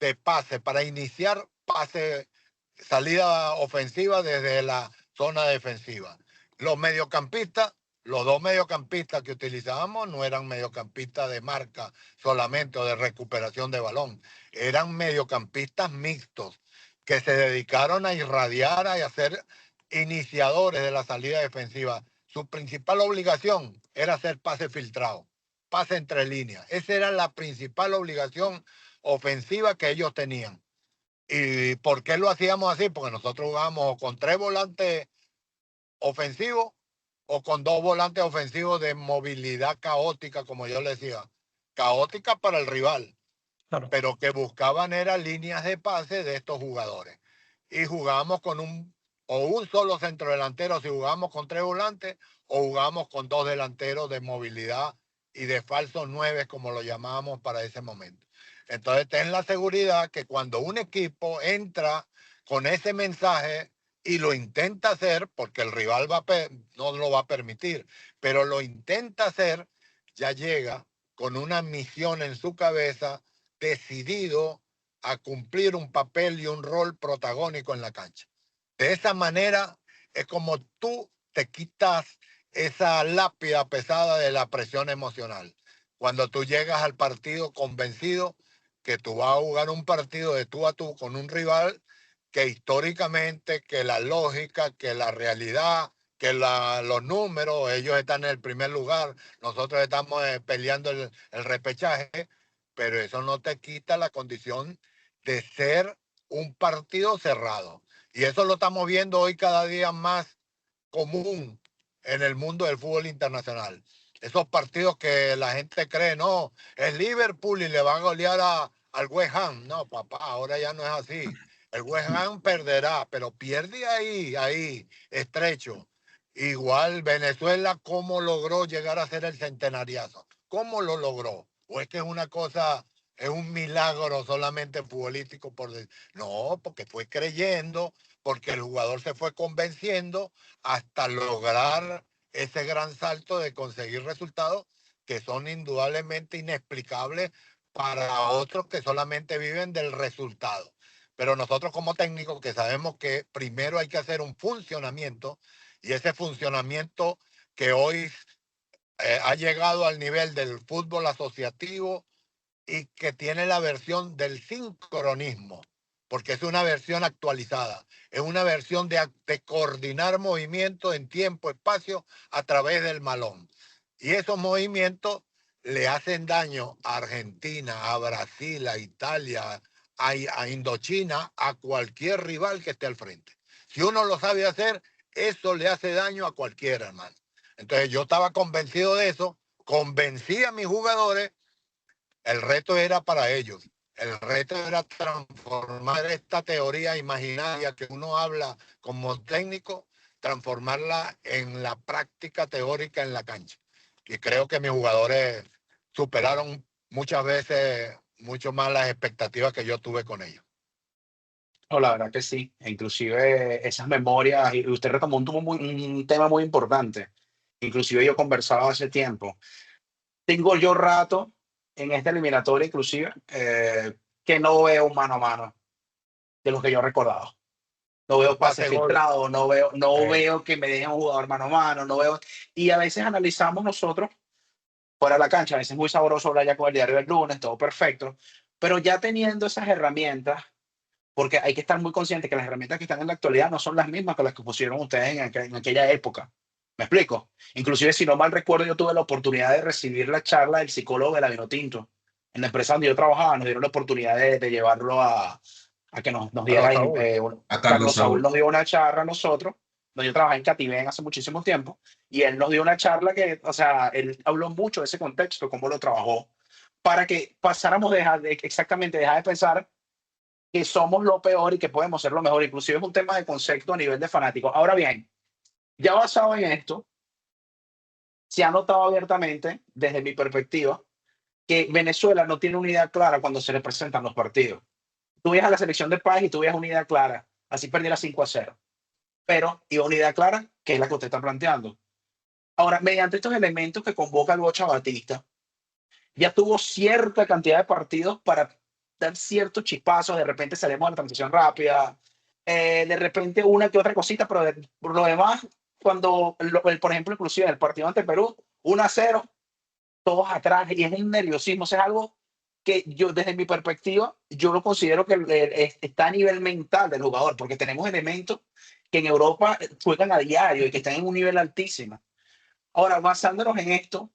de pase para iniciar pase, salida ofensiva desde la zona defensiva. Los mediocampistas, los 2 mediocampistas que utilizábamos no eran mediocampistas de marca solamente o de recuperación de balón, eran mediocampistas mixtos que se dedicaron a irradiar y a ser iniciadores de la salida defensiva. Su principal obligación era hacer pase filtrado, pase entre líneas. Esa era la principal obligación ofensiva que ellos tenían. ¿Y por qué lo hacíamos así? Porque nosotros jugábamos con 3 volantes ofensivos o con 2 volantes ofensivos de movilidad caótica, como yo le decía. Caótica para el rival, Claro. pero que buscaban eran líneas de pase de estos jugadores. Y jugábamos con un solo centro delantero si jugábamos con 3 volantes, o jugábamos con 2 delanteros de movilidad y de falsos 9, como lo llamábamos para ese momento. Entonces, ten la seguridad que cuando un equipo entra con ese mensaje y lo intenta hacer, porque el rival no lo va a permitir, pero lo intenta hacer, ya llega con una misión en su cabeza, decidido a cumplir un papel y un rol protagónico en la cancha. De esa manera es como tú te quitas esa lápida pesada de la presión emocional. Cuando tú llegas al partido convencido que tú vas a jugar un partido de tú a tú con un rival que históricamente, que la lógica, que la realidad, que los números, ellos están en el primer lugar, nosotros estamos peleando el repechaje, pero eso no te quita la condición de ser un partido cerrado. Y eso lo estamos viendo hoy cada día más común en el mundo del fútbol internacional. Esos partidos que la gente cree, no, es Liverpool y le va a golear al West Ham. No, papá, ahora ya no es así. El West Ham perderá, pero pierde ahí, estrecho. Igual Venezuela, ¿cómo logró llegar a ser el centenariazo? ¿Cómo lo logró? ¿O es que es una cosa, es un milagro solamente futbolístico? No, porque fue creyendo, porque el jugador se fue convenciendo hasta lograr ese gran salto de conseguir resultados que son indudablemente inexplicables para otros que solamente viven del resultado. pero nosotros como técnicos que sabemos que primero hay que hacer un funcionamiento, y ese funcionamiento que hoy ha llegado al nivel del fútbol asociativo y que tiene la versión del sincronismo, porque es una versión actualizada, es una versión de coordinar movimientos en tiempo, espacio, a través del balón. Y esos movimientos le hacen daño a Argentina, a Brasil, a Italia, a Indochina, a cualquier rival que esté al frente. Si uno lo sabe hacer, eso le hace daño a cualquiera, hermano. Entonces yo estaba convencido de eso, convencí a mis jugadores. El reto era para ellos. El reto era transformar esta teoría imaginaria que uno habla como técnico, transformarla en la práctica teórica en la cancha. Y creo que mis jugadores superaron muchas veces mucho más las expectativas que yo tuve con ellos. No, la verdad que sí. E inclusive esas memorias, y usted retomó un tema muy importante. Inclusive yo conversaba hace tiempo. Tengo yo rato en esta eliminatoria, inclusive, que no veo un mano a mano de lo que yo recordaba. No veo Un pases pase gol. filtrados, no Eh, veo que me dejen un jugador mano a mano, no veo. Y a veces analizamos nosotros fuera de la cancha, a veces es muy sabroso hablar ya con el diario del lunes, todo perfecto, pero ya teniendo esas herramientas, porque hay que estar muy consciente que las herramientas que están en la actualidad no son las mismas que las que pusieron ustedes en aquella época. ¿Me explico? Inclusive, si no mal recuerdo, yo tuve la oportunidad de recibir la charla del psicólogo de la Vinotinto. En la empresa donde yo trabajaba, nos dieron la oportunidad de llevarlo a que nos Carlos diera. Saúl. A Carlos Carlos Saúl Saúl. nos dio una charla a nosotros, donde yo trabajé en Cativen hace muchísimo tiempo, y él nos dio una charla que, o sea, él habló mucho de ese contexto, cómo lo trabajó, para que pasáramos exactamente, dejar de pensar que somos lo peor y que podemos ser lo mejor. Inclusive es un tema de concepto a nivel de fanáticos. Ahora bien, ya basado en esto, se ha notado abiertamente, desde mi perspectiva, que Venezuela no tiene una idea clara cuando se le presentan los partidos. Tú ves a la selección de país y tú ves una idea clara, así perdiera 5-0, pero iba una idea clara, que es la que usted está planteando. Ahora, mediante estos elementos que convoca el Bocha Batista, ya tuvo cierta cantidad de partidos para dar ciertos chispazos, de repente salimos a la transición rápida, de repente una que otra cosita, pero por lo demás, cuando, por ejemplo, inclusive el partido ante Perú, 1-0, todos atrás, y es un nerviosismo, o sea, es algo que yo, desde mi perspectiva, yo lo considero que está a nivel mental del jugador, porque tenemos elementos que en Europa juegan a diario y que están en un nivel altísimo. Ahora, basándonos en esto,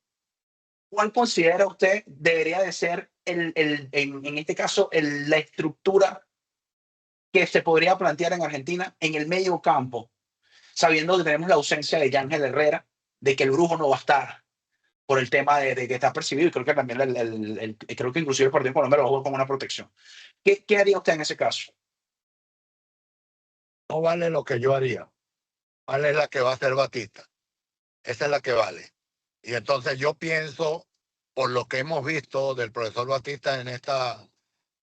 ¿cuál considera usted debería de ser, en este caso, la estructura que se podría plantear en Argentina en el medio campo, sabiendo que tenemos la ausencia de Yángel Herrera, de que el Brujo no va a estar por el tema de que está percibido, y creo que también creo que inclusive el partido en Colombia lo jugó con una protección? ¿Qué haría usted en ese caso? No vale lo que yo haría, vale la que va a hacer Batista. Esa es la que vale. Y entonces yo pienso, por lo que hemos visto del profesor Batista en esta,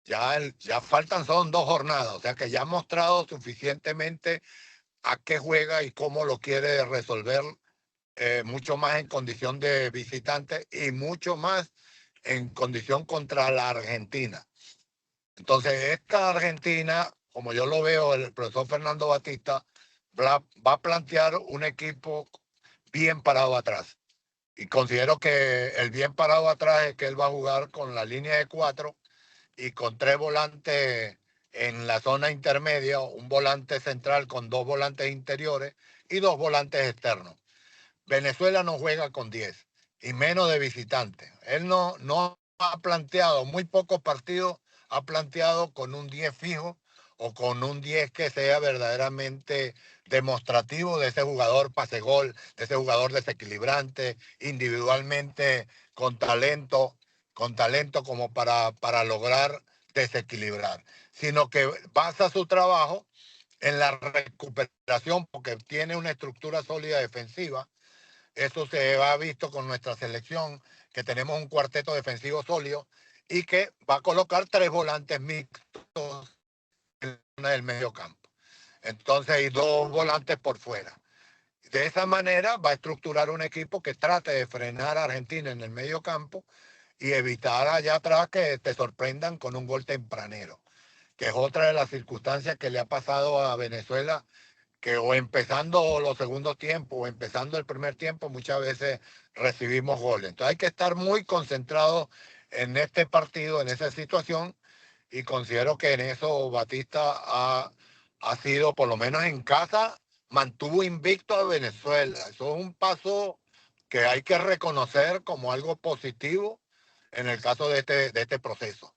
ya faltan, son 2 jornadas, o sea que ya ha mostrado suficientemente a qué juega y cómo lo quiere resolver, mucho más en condición de visitante y mucho más en condición contra la Argentina. Entonces, esta Argentina, como yo lo veo, el profesor Fernando Batista va a plantear un equipo bien parado atrás. Y considero que el bien parado atrás es que él va a jugar con la línea de 4 y con 3 volantes en la zona intermedia, un volante central con 2 volantes interiores y 2 volantes externos. Venezuela no juega con 10 y menos de visitante. Él no ha planteado, muy pocos partidos ha planteado con un 10 fijo o con un 10 que sea verdaderamente demostrativo de ese jugador pase gol, de ese jugador desequilibrante, individualmente con talento como para lograr desequilibrar, sino que basa su trabajo en la recuperación porque tiene una estructura sólida defensiva. Eso se ha visto con nuestra selección, que tenemos un cuarteto defensivo sólido y que va a colocar 3 volantes mixtos en el medio campo. Entonces, y 2 volantes por fuera. De esa manera va a estructurar un equipo que trate de frenar a Argentina en el medio campo y evitar allá atrás que te sorprendan con un gol tempranero. que es otra de las circunstancias que le ha pasado a Venezuela, que o empezando los segundos tiempos o empezando el primer tiempo, muchas veces recibimos goles. Entonces hay que estar muy concentrados en este partido, en esa situación, y considero que en eso Batista ha sido, por lo menos en casa, mantuvo invicto a Venezuela. Eso es un paso que hay que reconocer como algo positivo en el caso de este proceso.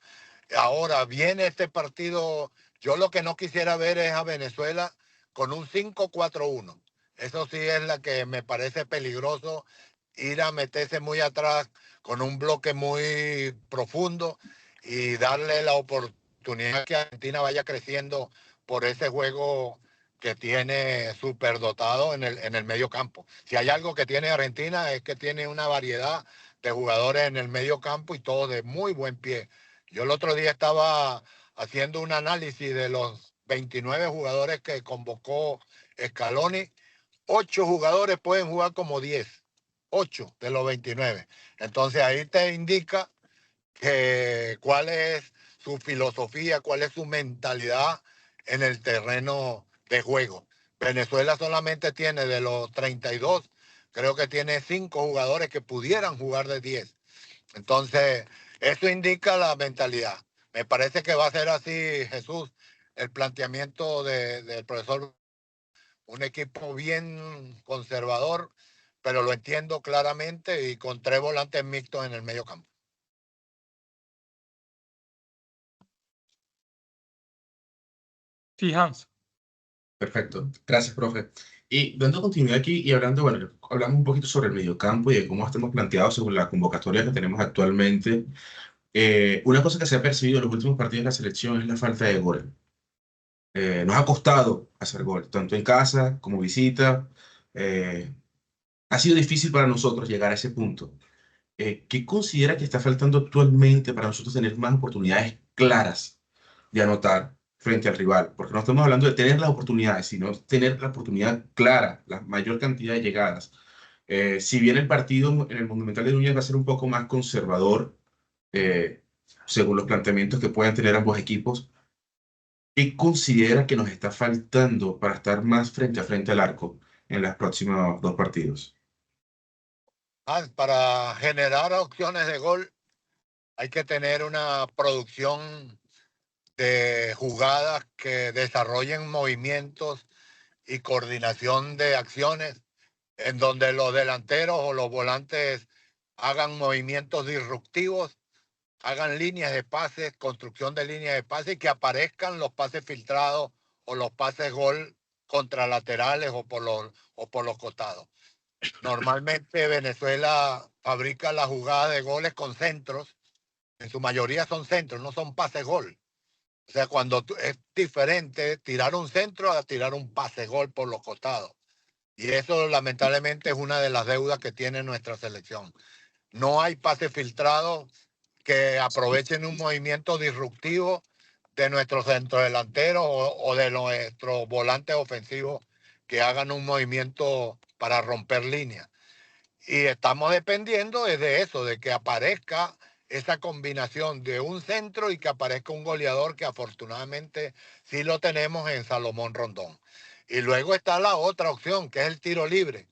Ahora viene este partido, yo lo que no quisiera ver es a Venezuela con un 5-4-1. Eso sí es la que me parece peligroso, ir a meterse muy atrás con un bloque muy profundo y darle la oportunidad que Argentina vaya creciendo por ese juego que tiene superdotado en el medio campo. Si hay algo que tiene Argentina es que tiene una variedad de jugadores en el medio campo y todos de muy buen pie. Yo el otro día estaba haciendo un análisis de los 29 jugadores que convocó Scaloni. 8 jugadores pueden jugar como 10. 8 de los 29. Entonces ahí te indica que cuál es su filosofía, cuál es su mentalidad en el terreno de juego. Venezuela solamente tiene de los 32, creo que tiene 5 jugadores que pudieran jugar de 10. Entonces, eso indica la mentalidad. Me parece que va a ser así, Jesús, el planteamiento del profesor, un equipo bien conservador, pero lo entiendo claramente y con 3 volantes mixtos en el medio campo. Sí, Hans. Perfecto, gracias, profe. Y dando continuidad aquí y hablando, bueno, hablamos un poquito sobre el mediocampo y de cómo estamos planteados según la convocatoria que tenemos actualmente. Una cosa que se ha percibido en los últimos partidos de la selección es la falta de gol. Nos ha costado hacer gol, tanto en casa como visita. Eh, ha sido difícil para nosotros llegar a ese punto. ¿Qué considera que está faltando actualmente para nosotros tener más oportunidades claras de anotar frente al rival? Porque no estamos hablando de tener las oportunidades, sino tener la oportunidad clara, la mayor cantidad de llegadas. Si bien el partido en el Monumental de Núñez va a ser un poco más conservador, eh, según los planteamientos que puedan tener ambos equipos, ¿qué considera que nos está faltando para estar más frente a frente al arco en los próximos 2 partidos? Para generar opciones de gol hay que tener una producción de jugadas que desarrollen movimientos y coordinación de acciones en donde los delanteros o los volantes hagan movimientos disruptivos, hagan líneas de pases, construcción de líneas de pases y que aparezcan los pases filtrados o los pases gol contralaterales o por los costados. Normalmente Venezuela fabrica la jugada de goles con centros, en su mayoría son centros, no son pases gol. O sea, es diferente tirar un centro a tirar un pase gol por los costados. Y eso lamentablemente es una de las deudas que tiene nuestra selección. No hay pases filtrados que aprovechen un movimiento disruptivo de nuestros centrodelanteros o de nuestros volantes ofensivos que hagan un movimiento para romper líneas. Y estamos dependiendo de eso, de que aparezca esa combinación de un centro y que aparezca un goleador que afortunadamente sí lo tenemos en Salomón Rondón. Y luego está la otra opción, que es el tiro libre.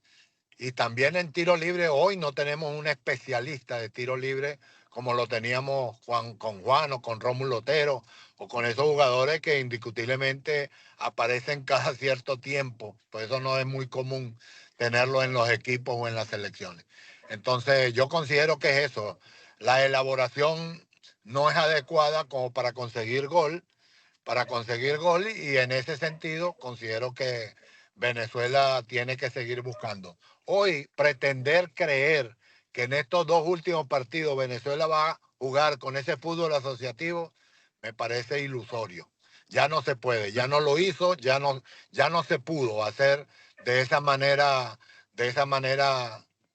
Y también en tiro libre hoy no tenemos un especialista de tiro libre como lo teníamos con Juan o con Rómulo Otero o con esos jugadores que indiscutiblemente aparecen cada cierto tiempo. Por eso no es muy común tenerlo en los equipos o en las selecciones. Entonces yo considero que es eso. La elaboración no es adecuada como para conseguir gol y en ese sentido considero que Venezuela tiene que seguir buscando. Hoy pretender creer que en estos 2 últimos partidos Venezuela va a jugar con ese fútbol asociativo me parece ilusorio. Ya no se puede, ya no lo hizo, ya no se pudo hacer de esa manera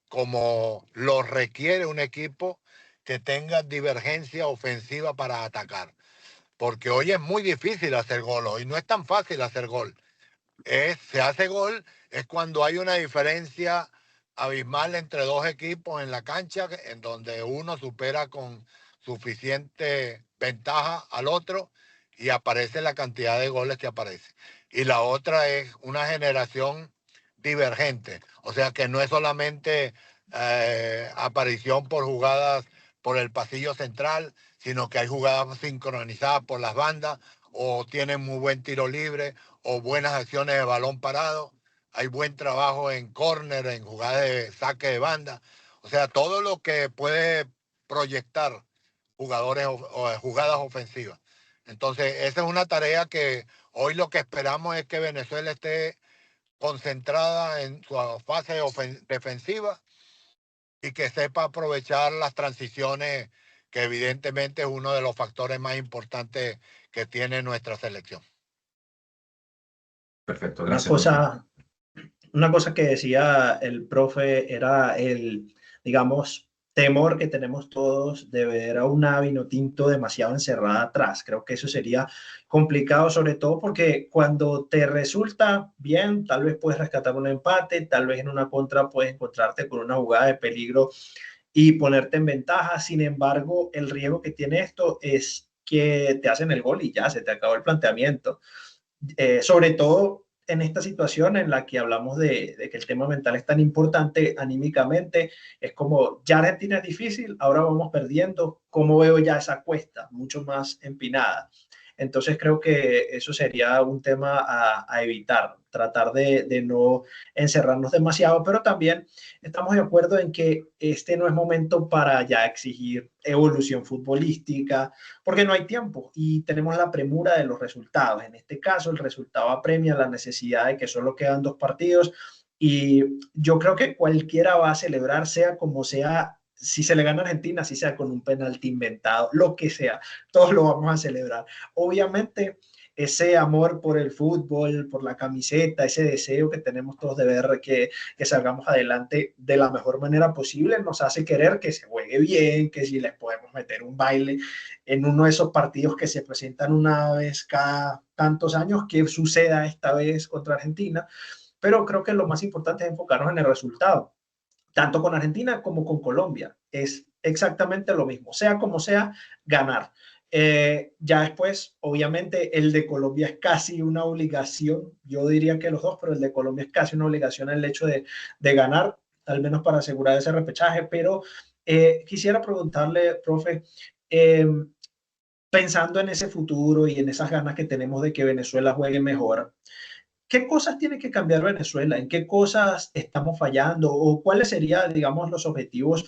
como lo requiere un equipo que tenga divergencia ofensiva para atacar. Porque hoy es muy difícil hacer gol, hoy no es tan fácil hacer gol. Se hace gol es cuando hay una diferencia abismal entre 2 equipos en la cancha, en donde uno supera con suficiente ventaja al otro y aparece la cantidad de goles que aparece. Y la otra es una generación divergente, o sea que no es solamente aparición por jugadas por el pasillo central, sino que hay jugadas sincronizadas por las bandas, o tienen muy buen tiro libre, o buenas acciones de balón parado. Hay buen trabajo en córner, en jugadas de saque de banda. O sea, todo lo que puede proyectar jugadores o jugadas ofensivas. Entonces, esa es una tarea que hoy lo que esperamos es que Venezuela esté concentrada en su fase defensiva y que sepa aprovechar las transiciones, que evidentemente es uno de los factores más importantes que tiene nuestra selección. Perfecto, Una gracias, doctor. cosa, una cosa que decía el profe era el, digamos, temor que tenemos todos de ver a una Vinotinto demasiado encerrada atrás. Creo que eso sería complicado, sobre todo porque cuando te resulta bien, tal vez puedes rescatar un empate, tal vez en una contra puedes encontrarte con una jugada de peligro y ponerte en ventaja. Sin embargo, el riesgo que tiene esto es que te hacen el gol y ya se te acabó el planteamiento. Sobre todo en esta situación en la que hablamos de que el tema mental es tan importante anímicamente, es como ya Argentina es difícil, ahora vamos perdiendo, ¿cómo veo ya esa cuesta mucho más empinada? Entonces creo que eso sería un tema a evitar, tratar de no encerrarnos demasiado, pero también estamos de acuerdo en que este no es momento para ya exigir evolución futbolística, porque no hay tiempo y tenemos la premura de los resultados. En este caso, el resultado apremia la necesidad de que solo quedan 2 partidos y yo creo que cualquiera va a celebrar, sea como sea, si se le gana a Argentina, si sea con un penalti inventado, lo que sea, todos lo vamos a celebrar. Obviamente, ese amor por el fútbol, por la camiseta, ese deseo que tenemos todos de ver que salgamos adelante de la mejor manera posible, nos hace querer que se juegue bien, que si les podemos meter un baile en uno de esos partidos que se presentan una vez cada tantos años, que suceda esta vez contra Argentina. Pero creo que lo más importante es enfocarnos en el resultado, tanto con Argentina como con Colombia. Es exactamente lo mismo, sea como sea, ganar. Ya después, obviamente, el de Colombia es casi una obligación, yo diría que los dos, pero el de Colombia es casi una obligación el hecho de ganar, al menos para asegurar ese repechaje, pero quisiera preguntarle, profe, eh, pensando en ese futuro y en esas ganas que tenemos de que Venezuela juegue mejor, ¿qué cosas tiene que cambiar Venezuela? ¿En qué cosas estamos fallando? ¿O cuáles serían, digamos, los objetivos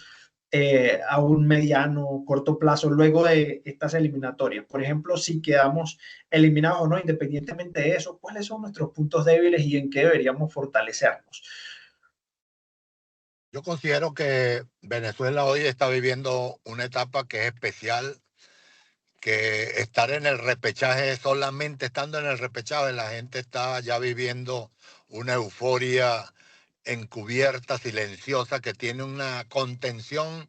a un mediano, corto plazo luego de estas eliminatorias? Por ejemplo, si quedamos eliminados o no, independientemente de eso, ¿cuáles son nuestros puntos débiles y en qué deberíamos fortalecernos? Yo considero que Venezuela hoy está viviendo una etapa que es especial, que estar en el repechaje, solamente estando en el repechaje, la gente está ya viviendo una euforia encubierta, silenciosa, que tiene una contención,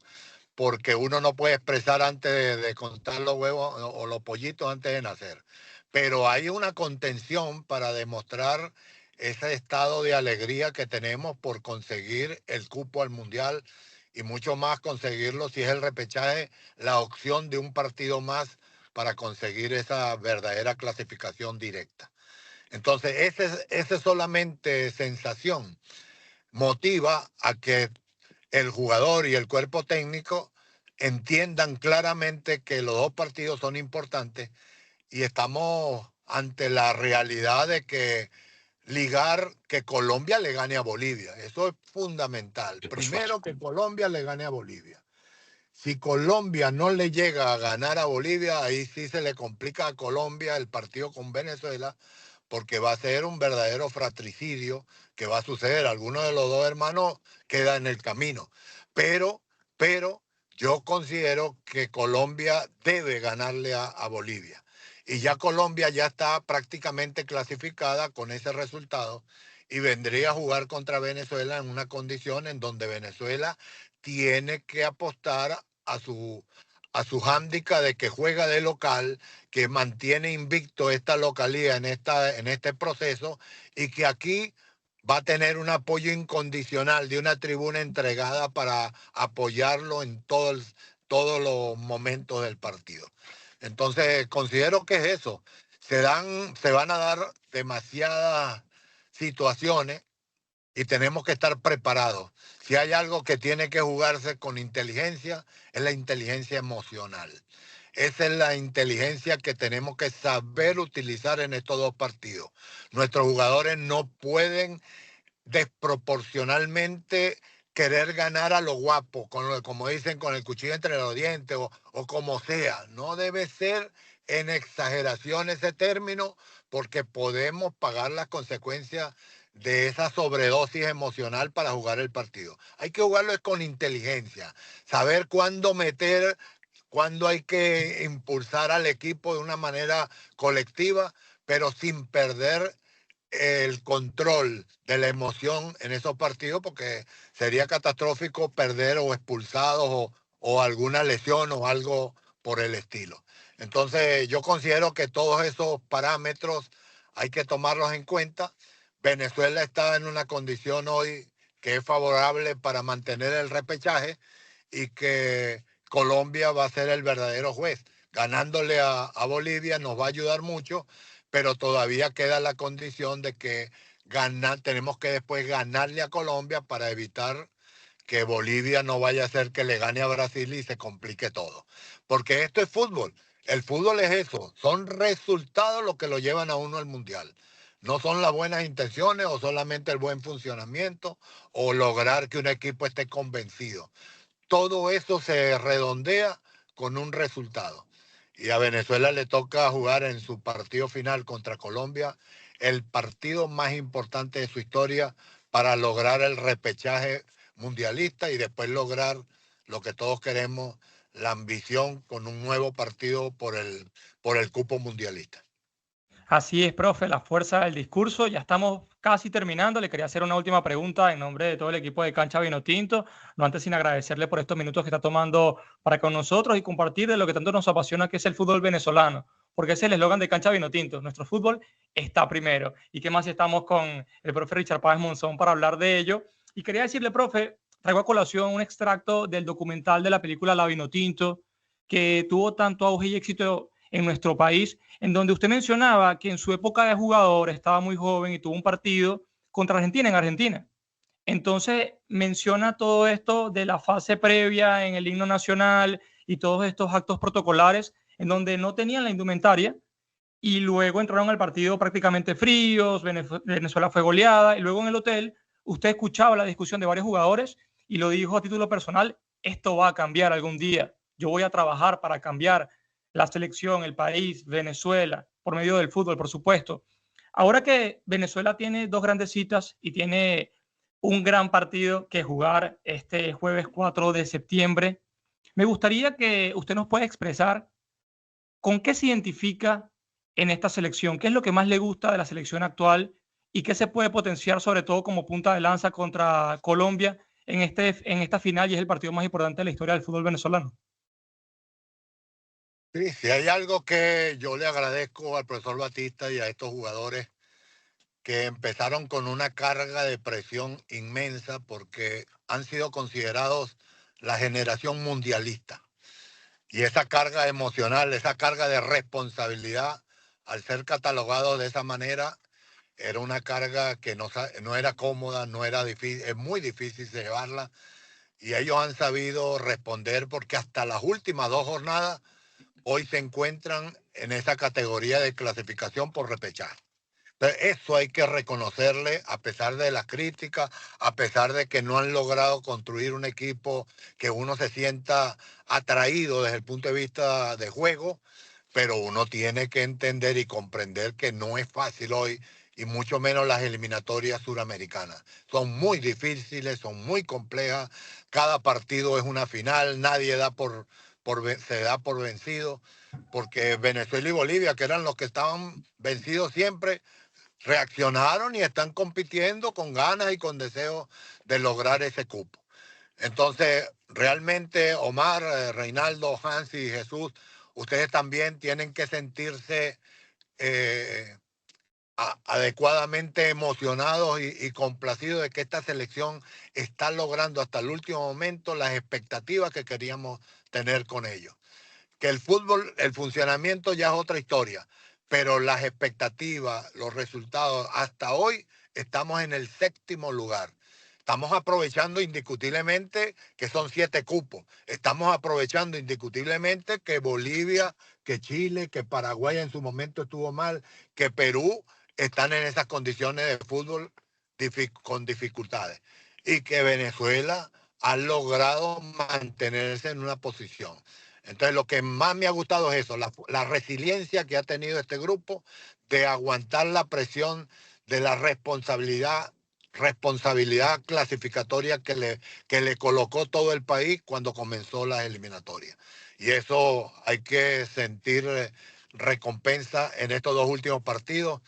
porque uno no puede expresar antes de contar los huevos o los pollitos antes de nacer. Pero hay una contención para demostrar ese estado de alegría que tenemos por conseguir el cupo al Mundial y mucho más conseguirlo si es el repechaje, la opción de un partido más para conseguir esa verdadera clasificación directa. Entonces, esa solamente sensación motiva a que el jugador y el cuerpo técnico entiendan claramente que los dos partidos son importantes y estamos ante la realidad de que ligar que Colombia le gane a Bolivia. Eso es fundamental. Por supuesto. Primero, que Colombia le gane a Bolivia. Si Colombia no le llega a ganar a Bolivia, ahí sí se le complica a Colombia el partido con Venezuela, porque va a ser un verdadero fratricidio que va a suceder. Alguno de los dos hermanos queda en el camino. Pero, pero yo considero que Colombia debe ganarle a Bolivia. Y ya Colombia ya está prácticamente clasificada con ese resultado y vendría a jugar contra Venezuela en una condición en donde Venezuela tiene que apostar a su hándicap de que juega de local, que mantiene invicto esta localía en este proceso y que aquí va a tener un apoyo incondicional de una tribuna entregada para apoyarlo en todos los momentos del partido. Entonces, considero que es eso. Se van a dar demasiadas situaciones y tenemos que estar preparados. Si hay algo que tiene que jugarse con inteligencia, es la inteligencia emocional. Esa es la inteligencia que tenemos que saber utilizar en estos dos partidos. Nuestros jugadores no pueden desproporcionalmente querer ganar a lo guapo, como dicen, con el cuchillo entre los dientes o como sea. No debe ser en exageración ese término, porque podemos pagar las consecuencias de esa sobredosis emocional para jugar el partido. Hay que jugarlo con inteligencia, saber cuándo meter, cuándo hay que impulsar al equipo de una manera colectiva, pero sin perder el control de la emoción en esos partidos, porque sería catastrófico perder o expulsados o alguna lesión o algo por el estilo. Entonces yo considero que todos esos parámetros hay que tomarlos en cuenta. Venezuela está en una condición hoy que es favorable para mantener el repechaje y que Colombia va a ser el verdadero juez. Ganándole a Bolivia nos va a ayudar mucho, pero todavía queda la condición de que tenemos que después ganarle a Colombia para evitar que Bolivia no vaya a ser que le gane a Brasil y se complique todo. Porque esto es fútbol. El fútbol es eso. Son resultados los que lo llevan a uno al mundial. No son las buenas intenciones o solamente el buen funcionamiento o lograr que un equipo esté convencido. Todo eso se redondea con un resultado. Y a Venezuela le toca jugar en su partido final contra Colombia, el partido más importante de su historia para lograr el repechaje mundialista y después lograr lo que todos queremos, la ambición con un nuevo partido por el cupo mundialista. Así es, profe, la fuerza del discurso. Ya estamos casi terminando. Le quería hacer una última pregunta en nombre de todo el equipo de Cancha Vinotinto. No antes sin agradecerle por estos minutos que está tomando para con nosotros y compartir de lo que tanto nos apasiona, que es el fútbol venezolano. Porque ese es el eslogan de Cancha Vinotinto. Nuestro fútbol está primero. ¿Y qué más si estamos con el profe Richard Páez Monzón para hablar de ello? Y quería decirle, profe, traigo a colación un extracto del documental de la película La Vinotinto, que tuvo tanto auge y éxito en nuestro país, en donde usted mencionaba que en su época de jugador estaba muy joven y tuvo un partido contra Argentina en Argentina. Entonces menciona todo esto de la fase previa en el himno nacional y todos estos actos protocolares en donde no tenían la indumentaria y luego entraron al partido prácticamente fríos, Venezuela fue goleada y luego en el hotel usted escuchaba la discusión de varios jugadores y lo dijo a título personal, esto va a cambiar algún día, yo voy a trabajar para cambiar la selección, el país, Venezuela, por medio del fútbol, por supuesto. Ahora que Venezuela tiene dos grandes citas y tiene un gran partido que jugar este jueves 4 de septiembre, me gustaría que usted nos pueda expresar con qué se identifica en esta selección, qué es lo que más le gusta de la selección actual y qué se puede potenciar sobre todo como punta de lanza contra Colombia en esta final y es el partido más importante de la historia del fútbol venezolano. Sí, si hay algo que yo le agradezco al profesor Batista y a estos jugadores que empezaron con una carga de presión inmensa porque han sido considerados la generación mundialista. Y esa carga emocional, esa carga de responsabilidad, al ser catalogado de esa manera, era una carga que no era cómoda, no era difícil, es muy difícil llevarla. Y ellos han sabido responder porque hasta las últimas 2 jornadas hoy se encuentran en esa categoría de clasificación por repechaje. Entonces, eso hay que reconocerle a pesar de la crítica, a pesar de que no han logrado construir un equipo que uno se sienta atraído desde el punto de vista de juego, pero uno tiene que entender y comprender que no es fácil hoy y mucho menos las eliminatorias suramericanas. Son muy difíciles, son muy complejas, cada partido es una final, nadie se da por vencido, porque Venezuela y Bolivia, que eran los que estaban vencidos siempre, reaccionaron y están compitiendo con ganas y con deseo de lograr ese cupo. Entonces, realmente, Omar, Reinaldo, Hansi y Jesús, ustedes también tienen que sentirse adecuadamente emocionados y complacidos de que esta selección está logrando hasta el último momento las expectativas que queríamos tener con ellos. que el fútbol, el funcionamiento ya es otra historia, pero las expectativas, los resultados, hasta hoy estamos en el 7º lugar. Estamos aprovechando indiscutiblemente que son 7 cupos. Estamos aprovechando indiscutiblemente que Bolivia, que Chile, que Paraguay en su momento estuvo mal, que Perú están en esas condiciones de fútbol con dificultades. Y que Venezuela ha logrado mantenerse en una posición. Entonces, lo que más me ha gustado es eso, la resiliencia que ha tenido este grupo de aguantar la presión de la responsabilidad clasificatoria que le colocó todo el país cuando comenzó las eliminatorias. Y eso hay que sentir recompensa en estos 2 últimos partidos.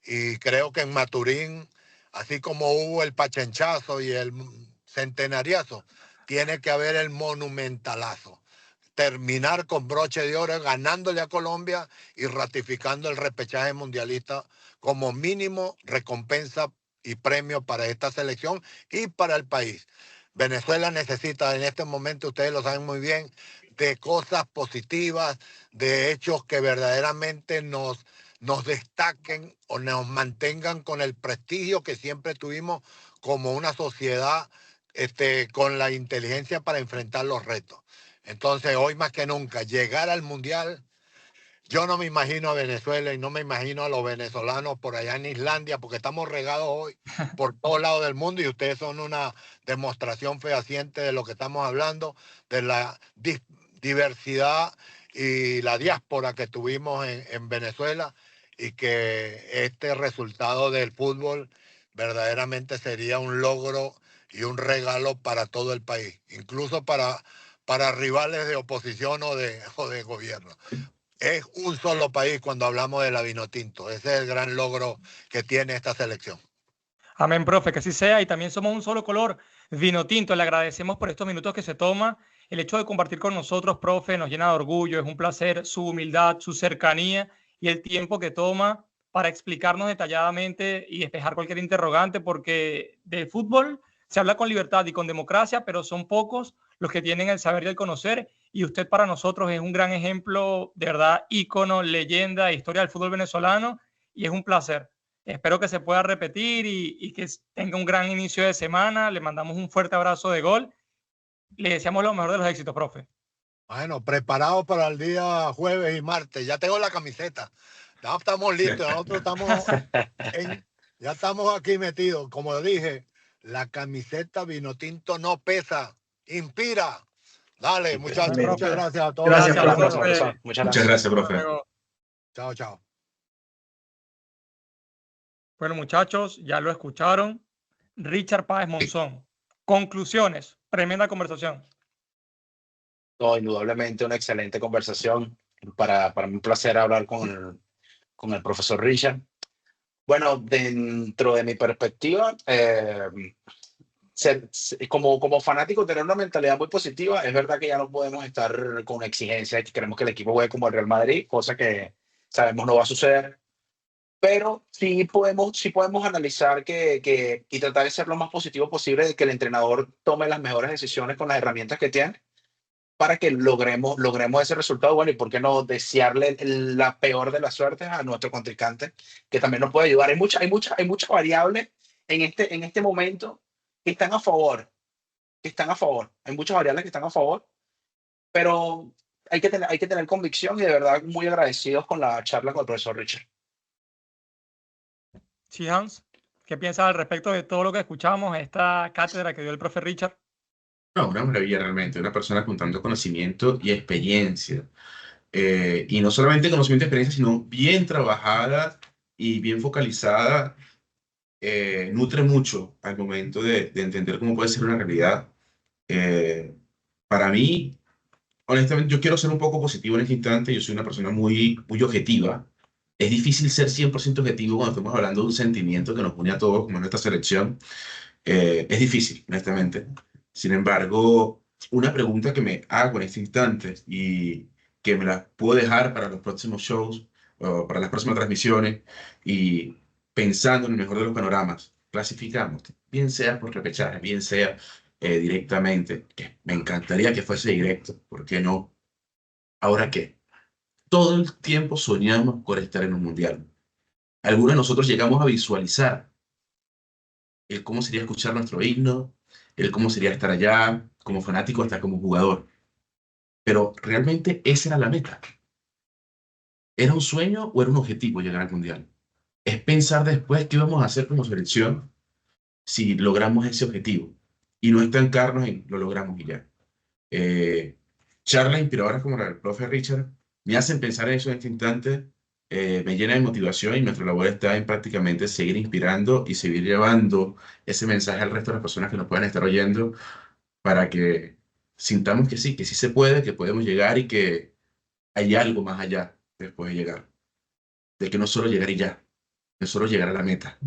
Y creo que en Maturín, así como hubo el pachenchazo y el centenariazo, tiene que haber el monumentalazo. Terminar con broche de oro, ganándole a Colombia y ratificando el repechaje mundialista como mínimo recompensa y premio para esta selección y para el país. Venezuela necesita en este momento, ustedes lo saben muy bien, de cosas positivas, de hechos que verdaderamente nos destaquen o nos mantengan con el prestigio que siempre tuvimos como una sociedad con la inteligencia para enfrentar los retos. Entonces, hoy más que nunca, llegar al Mundial, yo no me imagino a Venezuela y no me imagino a los venezolanos por allá en Islandia, porque estamos regados hoy por todos lados del mundo y ustedes son una demostración fehaciente de lo que estamos hablando, de la diversidad y la diáspora que tuvimos en Venezuela, y que este resultado del fútbol verdaderamente sería un logro y un regalo para todo el país, incluso para rivales de oposición o de gobierno. Es un solo país cuando hablamos de la Vinotinto. Ese es el gran logro que tiene esta selección. Amén, profe, que así sea. Y también somos un solo color, Vinotinto. Le agradecemos por estos minutos que se toma. El hecho de compartir con nosotros, profe, nos llena de orgullo. Es un placer su humildad, su cercanía y el tiempo que toma para explicarnos detalladamente y despejar cualquier interrogante, porque de fútbol se habla con libertad y con democracia, pero son pocos los que tienen el saber y el conocer. Y usted para nosotros es un gran ejemplo, de verdad, ícono, leyenda, historia del fútbol venezolano, y es un placer. Espero que se pueda repetir y que tenga un gran inicio de semana. Le mandamos un fuerte abrazo de gol. Le deseamos lo mejor de los éxitos, profe. Bueno, preparado para el día jueves y martes. Ya tengo la camiseta. Ya estamos listos. Nosotros estamos ya estamos aquí metidos. Como dije, la camiseta Vinotinto no pesa, inspira. Dale, muchachos, muchas gracias a todos. Gracias, profe. Muchas gracias, profe. Chao, chao. Bueno, muchachos, ya lo escucharon. Richard Páez Monzón. Conclusiones. Tremenda conversación. No, indudablemente una excelente conversación. Para mí un placer hablar con el profesor Richard. Bueno, dentro de mi perspectiva, como fanático, tener una mentalidad muy positiva. Es verdad que ya no podemos estar con exigencia de que queremos que el equipo juegue como el Real Madrid, cosa que sabemos no va a suceder. Pero sí podemos analizar y tratar de ser lo más positivo posible, de que el entrenador tome las mejores decisiones con las herramientas que tiene para que logremos ese resultado. Bueno, y por qué no desearle la peor de las suertes a nuestro contrincante, que también nos puede ayudar. Hay muchas variables en este momento que están a favor. Hay muchas variables que están a favor, pero hay que tener convicción, y de verdad muy agradecidos con la charla con el profesor Richard. Sí, Hans, ¿qué piensas al respecto de todo lo que escuchamos, esta cátedra que dio el profe Richard? No, una maravilla realmente, una persona con tanto conocimiento y experiencia. Y no solamente conocimiento y experiencia, sino bien trabajada y bien focalizada. Nutre mucho al momento de entender cómo puede ser una realidad. Para mí, honestamente, yo quiero ser un poco positivo en este instante. Yo soy una persona muy objetiva. Es difícil ser 100% objetivo cuando estamos hablando de un sentimiento que nos une a todos, como en esta selección. Es difícil, honestamente. Sin embargo, una pregunta que me hago en este instante y que me la puedo dejar para los próximos shows o para las próximas transmisiones, y pensando en el mejor de los panoramas, clasificamos, bien sea por repechaje, bien sea directamente, que me encantaría que fuese directo, ¿por qué no? ¿Ahora qué? Todo el tiempo soñamos con estar en un mundial. Algunos de nosotros llegamos a visualizar el cómo sería escuchar nuestro himno, el cómo sería estar allá como fanático hasta como jugador. Pero realmente esa era la meta. ¿Era un sueño o era un objetivo llegar al mundial? Es pensar después qué vamos a hacer como selección si logramos ese objetivo y no estancarnos en lo logramos y ya. Charlas inspiradoras como la del profe Richard me hacen pensar en eso en este instante, me llena de motivación y nuestra labor está en prácticamente seguir inspirando y seguir llevando ese mensaje al resto de las personas que nos puedan estar oyendo para que sintamos que sí se puede, que podemos llegar y que hay algo más allá después de llegar. De que no solo llegar y ya, no solo llegar a la meta,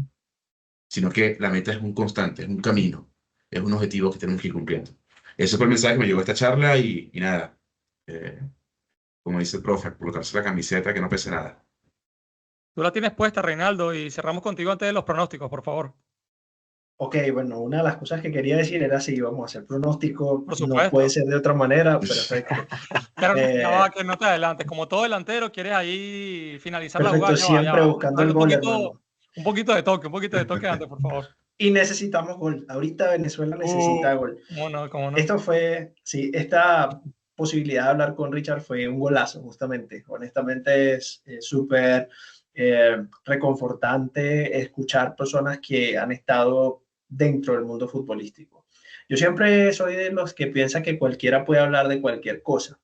sino que la meta es un constante, es un camino, es un objetivo que tenemos que ir cumpliendo. Ese fue el mensaje que me llegó a esta charla y nada, eh, como dice el profe, colocarse la camiseta que no pese nada. Tú la tienes puesta, Reinaldo, y cerramos contigo antes de los pronósticos, por favor. Ok, bueno, una de las cosas que quería decir era si íbamos a hacer pronóstico, Por no puede supuesto. ser de otra manera, perfecto. Pero ya Eh, va, que no te adelantes. Como todo delantero, quieres ahí finalizar la perfecto, jugada. Ya va, ya siempre va. buscando Dale el gol, hermano. un poquito de toque antes, por favor. Y necesitamos gol. Ahorita Venezuela necesita gol. ¿Cómo no? ¿Cómo no? Esto fue, sí, esta posibilidad de hablar con Richard fue un golazo, justamente. Honestamente es súper reconfortante escuchar personas que han estado dentro del mundo futbolístico. Yo siempre soy de los que piensa que cualquiera puede hablar de cualquier cosa.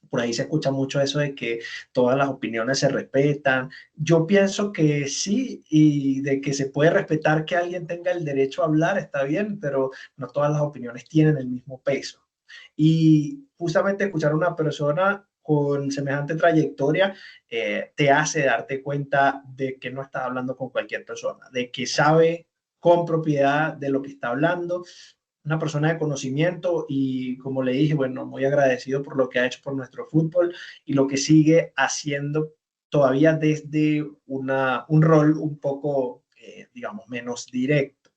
Por ahí se escucha mucho eso de que todas las opiniones se respetan. Yo pienso que sí, y de que se puede respetar que alguien tenga el derecho a hablar, está bien, pero no todas las opiniones tienen el mismo peso. Y justamente escuchar a una persona con semejante trayectoria te hace darte cuenta de que no estás hablando con cualquier persona, de que sabe con propiedad de lo que está hablando, una persona de conocimiento y como le dije, bueno, muy agradecido por lo que ha hecho por nuestro fútbol y lo que sigue haciendo todavía desde un rol un poco, digamos, menos directo.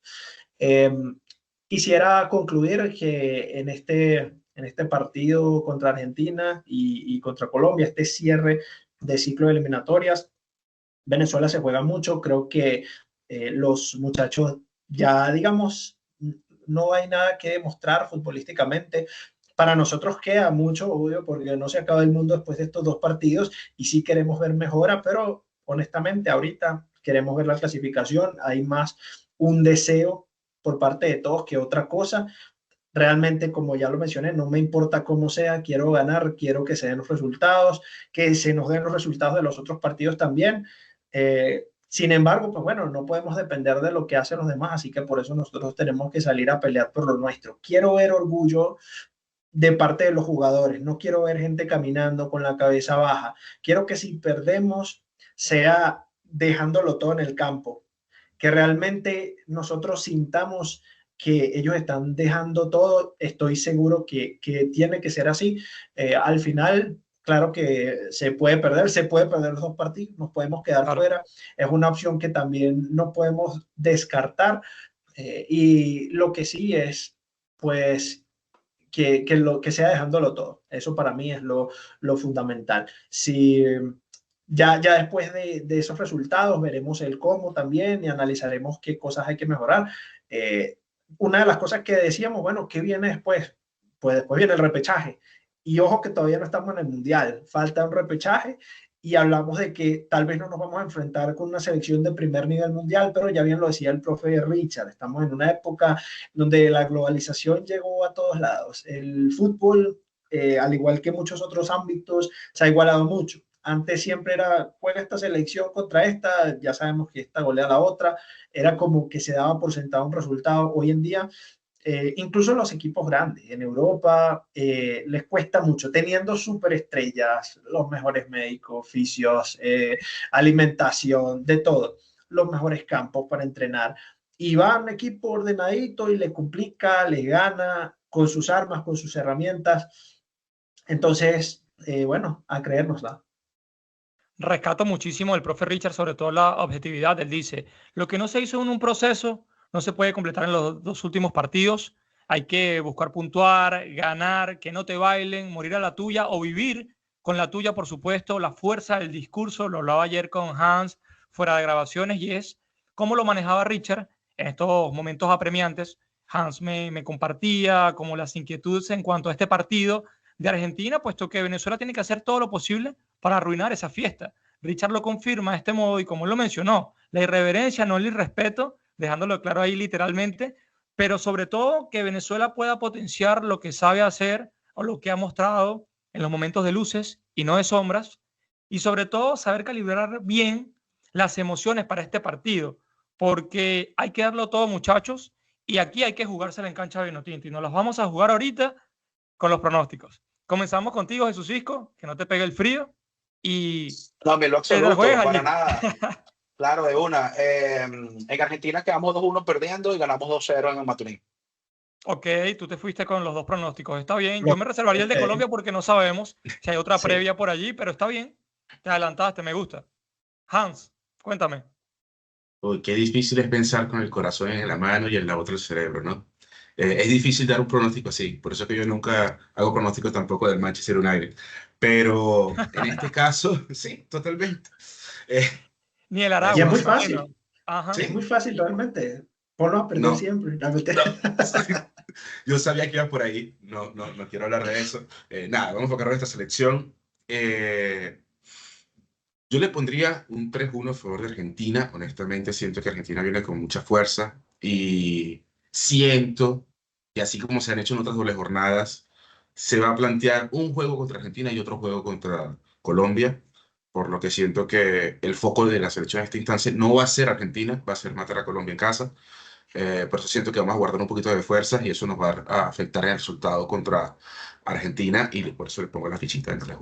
Quisiera concluir que en este partido contra Argentina y contra Colombia, este cierre de ciclo de eliminatorias, Venezuela se juega mucho, creo que los muchachos ya, digamos, no hay nada que demostrar futbolísticamente. Para nosotros queda mucho, obvio, porque no se acaba el mundo después de estos dos partidos y sí queremos ver mejora, pero honestamente ahorita queremos ver la clasificación, hay más un deseo por parte de todos que otra cosa. Realmente, como ya lo mencioné, no me importa cómo sea, quiero ganar, quiero que se den los resultados, que se nos den los resultados de los otros partidos también. Sin embargo, pues bueno, no podemos depender de lo que hacen los demás, así que por eso nosotros tenemos que salir a pelear por lo nuestro. Quiero ver orgullo de parte de los jugadores, no quiero ver gente caminando con la cabeza baja. Quiero que si perdemos sea dejándolo todo en el campo, que realmente nosotros sintamos que ellos están dejando todo. Estoy seguro que tiene que ser así. Al final, claro que se puede perder los dos partidos, nos podemos quedar fuera. Es una opción que también no podemos descartar. Y lo que sí es, pues, que sea dejándolo todo. Eso para mí es lo fundamental. Si ya después de esos resultados veremos el cómo también y analizaremos qué cosas hay que mejorar. Una de las cosas que decíamos, bueno, ¿qué viene después? Pues después viene el repechaje. Y ojo que todavía no estamos en el Mundial, falta un repechaje y hablamos de que tal vez no nos vamos a enfrentar con una selección de primer nivel mundial, pero ya bien lo decía el profe Richard, estamos en una época donde la globalización llegó a todos lados. El fútbol, al igual que muchos otros ámbitos, se ha igualado mucho. Antes siempre era, juega esta selección contra esta, ya sabemos que esta golea a la otra, era como que se daba por sentado un resultado. Hoy en día, incluso los equipos grandes en Europa les cuesta mucho, teniendo superestrellas, los mejores médicos, fisios, alimentación, de todo, los mejores campos para entrenar. Y va un equipo ordenadito y le complica, le gana con sus armas, con sus herramientas. Entonces, bueno, a creérnosla. Rescato muchísimo del profe Richard, sobre todo la objetividad. Él dice, lo que no se hizo en un proceso no se puede completar en los dos últimos partidos. Hay que buscar puntuar, ganar, que no te bailen, morir a la tuya o vivir con la tuya, por supuesto, la fuerza del discurso, lo hablaba ayer con Hans fuera de grabaciones, y es cómo lo manejaba Richard en estos momentos apremiantes. Hans me compartía como las inquietudes en cuanto a este partido de Argentina, puesto que Venezuela tiene que hacer todo lo posible para arruinar esa fiesta. Richard lo confirma de este modo y como él lo mencionó, la irreverencia, no el irrespeto, dejándolo claro ahí literalmente, pero sobre todo que Venezuela pueda potenciar lo que sabe hacer o lo que ha mostrado en los momentos de luces y no de sombras, y sobre todo saber calibrar bien las emociones para este partido, porque hay que darlo todo, muchachos, y aquí hay que jugársela en cancha de Vinotinto, y nos las vamos a jugar ahorita con los pronósticos. Comenzamos contigo, Jesús Isco, que no te pegue el frío, y No, en lo absoluto, juegas para allí. nada. Claro, de una. En Argentina quedamos 2-1 perdiendo y ganamos 2-0 en el Maturín. Ok, tú te fuiste con los dos pronósticos. Está bien. Yo me reservaría el de Colombia porque no sabemos si hay otra previa por allí, pero está bien. Te adelantaste, me gusta. Hans, cuéntame. Uy, qué difícil es pensar con el corazón en la mano y en la otra el cerebro, ¿no? Es difícil dar un pronóstico así, por eso que yo nunca hago pronósticos tampoco del Manchester United. Pero en este caso, sí, totalmente. Ni el Así Y es Aragua, muy me es. imagino. fácil, Ajá. es Sí, muy fácil realmente. Ponlo a perder no, siempre. La no. Yo sabía que iba por ahí, no quiero hablar de eso. Nada, vamos a enfocar en esta selección. Yo le pondría un 3-1 a favor de Argentina. Honestamente, siento que Argentina viene con mucha fuerza y siento que así como se han hecho en otras dobles jornadas, se va a plantear un juego contra Argentina y otro juego contra Colombia, por lo que siento que el foco de la selección en esta instancia no va a ser Argentina, va a ser matar a Colombia en casa. Por eso siento que vamos a guardar un poquito de fuerzas y eso nos va a afectar en el resultado contra Argentina y por eso le pongo la fichita entre las.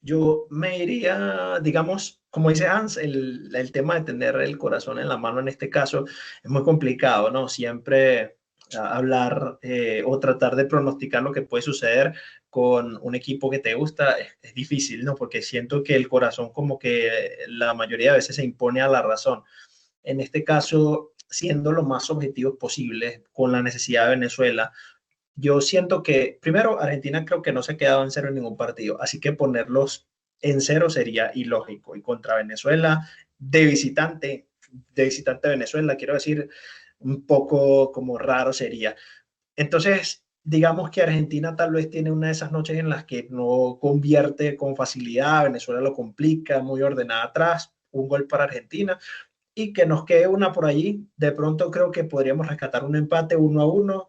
Yo me iría, digamos, como dice Hans, el tema de tener el corazón en la mano en este caso es muy complicado, ¿no? Siempre hablar o tratar de pronosticar lo que puede suceder con un equipo que te gusta es difícil, ¿no? Porque siento que el corazón como que la mayoría de veces se impone a la razón. En este caso, siendo lo más objetivos posible con la necesidad de Venezuela, yo siento que, primero, Argentina creo que no se ha quedado en cero en ningún partido, así que ponerlos en cero sería ilógico. Y contra Venezuela, de visitante Venezuela, quiero decir, un poco como raro sería. Entonces, digamos que Argentina tal vez tiene una de esas noches en las que no convierte con facilidad, Venezuela lo complica, muy ordenada atrás, un gol para Argentina y que nos quede una por allí. De pronto creo que podríamos rescatar un empate 1-1.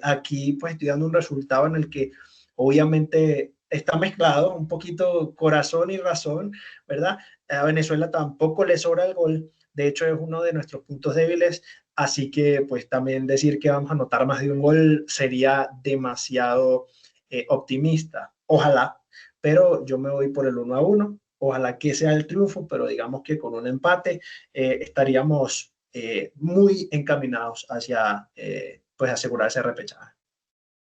Aquí pues estoy dando un resultado en el que obviamente está mezclado un poquito corazón y razón, ¿verdad? A Venezuela tampoco le sobra el gol, de hecho es uno de nuestros puntos débiles, así que pues también decir que vamos a anotar más de un gol sería demasiado optimista. Ojalá, pero yo me voy por el 1-1. Ojalá que sea el triunfo, pero digamos que con un empate estaríamos muy encaminados hacia pues asegurar ese repechaje.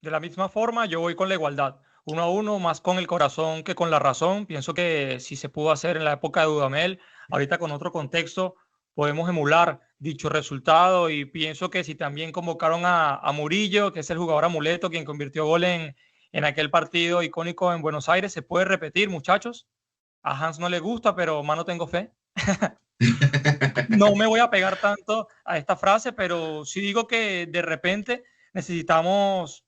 De la misma forma, yo voy con la igualdad. 1-1, más con el corazón que con la razón. Pienso que si se pudo hacer en la época de Dudamel, ahorita con otro contexto, podemos emular dicho resultado. Y pienso que si también convocaron a Murillo, que es el jugador amuleto, quien convirtió gol en aquel partido icónico en Buenos Aires, se puede repetir, muchachos. A Hans no le gusta, pero mano tengo fe. No me voy a pegar tanto a esta frase, pero sí digo que de repente necesitamos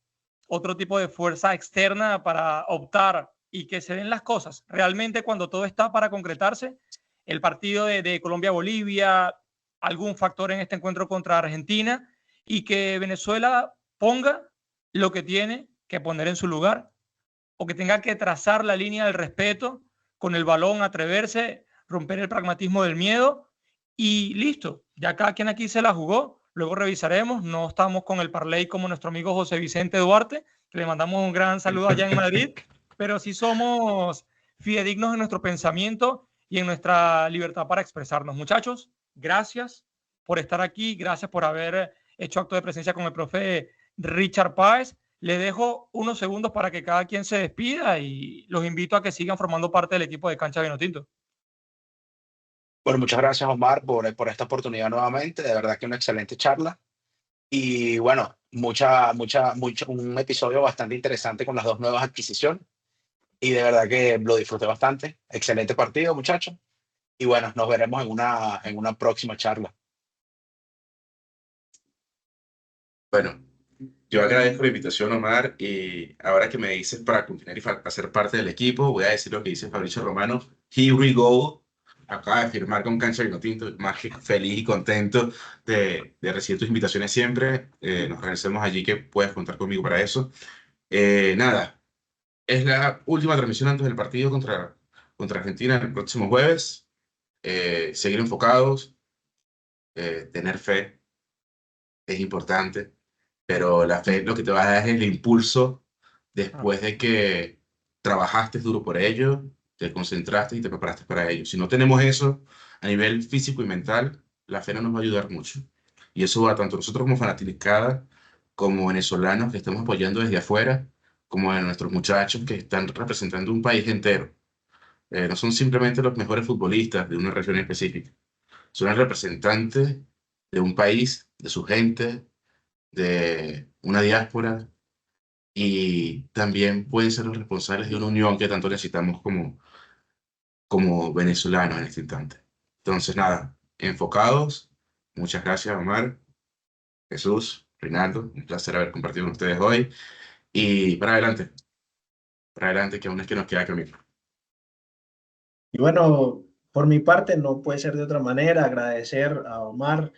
otro tipo de fuerza externa para optar y que se den las cosas. Realmente cuando todo está para concretarse, el partido de Colombia-Bolivia, algún factor en este encuentro contra Argentina y que Venezuela ponga lo que tiene que poner en su lugar o que tenga que trazar la línea del respeto con el balón, atreverse, romper el pragmatismo del miedo y listo. Ya cada quien aquí se la jugó. Luego revisaremos. No estamos con el parlay como nuestro amigo José Vicente Duarte, que le mandamos un gran saludo allá en Madrid, pero sí somos fidedignos en nuestro pensamiento y en nuestra libertad para expresarnos. Muchachos, gracias por estar aquí, gracias por haber hecho acto de presencia con el profe Richard Páez. Le dejo unos segundos para que cada quien se despida y los invito a que sigan formando parte del equipo de Cancha Vinotinto. Bueno, muchas gracias, Omar, por esta oportunidad nuevamente. De verdad que una excelente charla. Y bueno, un episodio bastante interesante con las dos nuevas adquisiciones y de verdad que lo disfruté bastante. Excelente partido, muchachos. Y bueno, nos veremos en una próxima charla. Bueno, yo agradezco la invitación, Omar, y ahora que me dices para continuar y hacer parte del equipo, voy a decir lo que dice Fabricio Romano. Here we go. Acaba de firmar con Cancha Vinotinto, más que feliz y contento de recibir tus invitaciones siempre. Nos agradecemos allí que puedas contar conmigo para eso. Nada, es la última transmisión antes del partido contra Argentina el próximo jueves. Seguir enfocados, tener fe es importante, pero la fe lo que te va a dar es el impulso después de que trabajaste duro por ello, te concentraste y te preparaste para ello. Si no tenemos eso a nivel físico y mental, la fe no nos va a ayudar mucho. Y eso va tanto nosotros como fanaticada, como venezolanos que estamos apoyando desde afuera, como a nuestros muchachos que están representando un país entero. No son simplemente los mejores futbolistas de una región específica, son el representante de un país, de su gente, de una diáspora, y también pueden ser los responsables de una unión que tanto necesitamos como venezolanos en este instante. Entonces, nada, enfocados. Muchas gracias, Omar, Jesús, Reinaldo. Un placer haber compartido con ustedes hoy. Y para adelante, que aún es que nos queda camino. Y bueno, por mi parte no puede ser de otra manera, agradecer a Omar,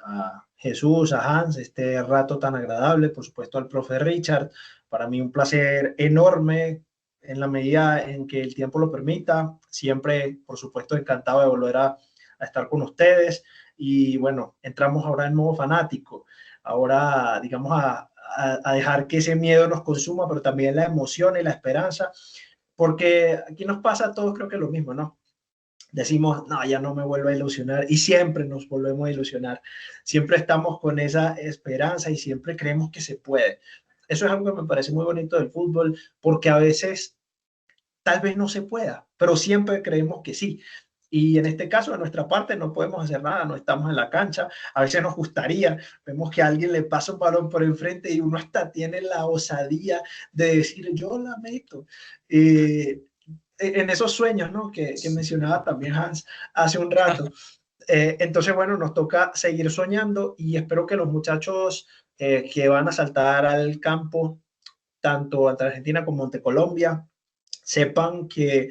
a Jesús, a Hans, este rato tan agradable, por supuesto al profe Richard. Para mí un placer enorme en la medida en que el tiempo lo permita. Siempre, por supuesto, encantado de volver a estar con ustedes. Y bueno, entramos ahora en modo fanático. Ahora, digamos, a dejar que ese miedo nos consuma, pero también la emoción y la esperanza. Porque aquí nos pasa a todos, creo que lo mismo, ¿no? Decimos, no, ya no me vuelvo a ilusionar, y siempre nos volvemos a ilusionar. Siempre estamos con esa esperanza y siempre creemos que se puede. Eso es algo que me parece muy bonito del fútbol, porque a veces tal vez no se pueda, pero siempre creemos que sí. Y en este caso, de nuestra parte, no podemos hacer nada, no estamos en la cancha. A veces nos gustaría, vemos que a alguien le pasa un balón por enfrente y uno hasta tiene la osadía de decir, yo la meto. En esos sueños, ¿no? que mencionaba también Hans hace un rato. Entonces, bueno, nos toca seguir soñando y espero que los muchachos que van a saltar al campo, tanto ante Argentina como ante Colombia, sepan que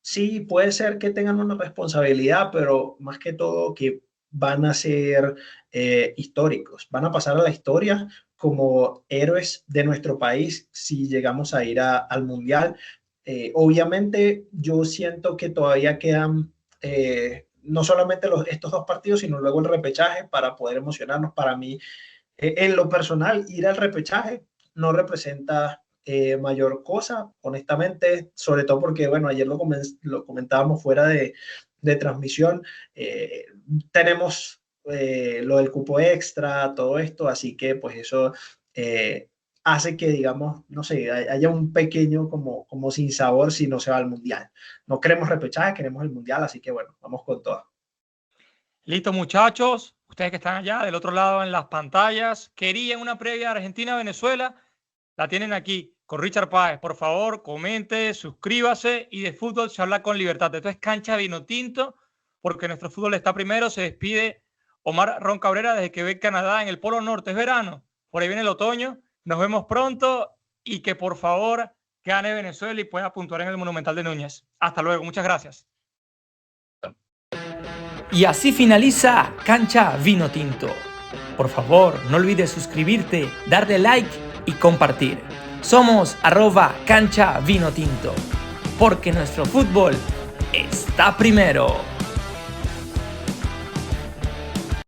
sí, puede ser que tengan una responsabilidad, pero más que todo que van a ser históricos, van a pasar a la historia como héroes de nuestro país si llegamos a ir al Mundial. Obviamente yo siento que todavía quedan no solamente estos dos partidos, sino luego el repechaje para poder emocionarnos. Para mí, en lo personal, ir al repechaje no representa mayor cosa, honestamente, sobre todo porque, bueno, ayer lo comentábamos fuera de transmisión, tenemos lo del cupo extra, todo esto, así que pues eso hace que, digamos, no sé, haya un pequeño como sinsabor si no se va al Mundial. No queremos repechaje, queremos el Mundial, así que bueno, vamos con todo. Listo, muchachos, ustedes que están allá del otro lado en las pantallas, querían una previa de Argentina-Venezuela, la tienen aquí con Richard Páez. Por favor, comente, suscríbase, y de fútbol se habla con libertad. Esto es Cancha Vinotinto, porque nuestro fútbol está primero. Se despide Omar Ron Cabrera desde Quebec, Canadá, en el Polo Norte. Es verano, por ahí viene el otoño. Nos vemos pronto y que por favor gane Venezuela y pueda puntuar en el Monumental de Núñez. Hasta luego, muchas gracias. Y así finaliza Cancha Vinotinto. Por favor, no olvides suscribirte, darle like y compartir. Somos @Cancha Vinotinto, porque nuestro fútbol está primero.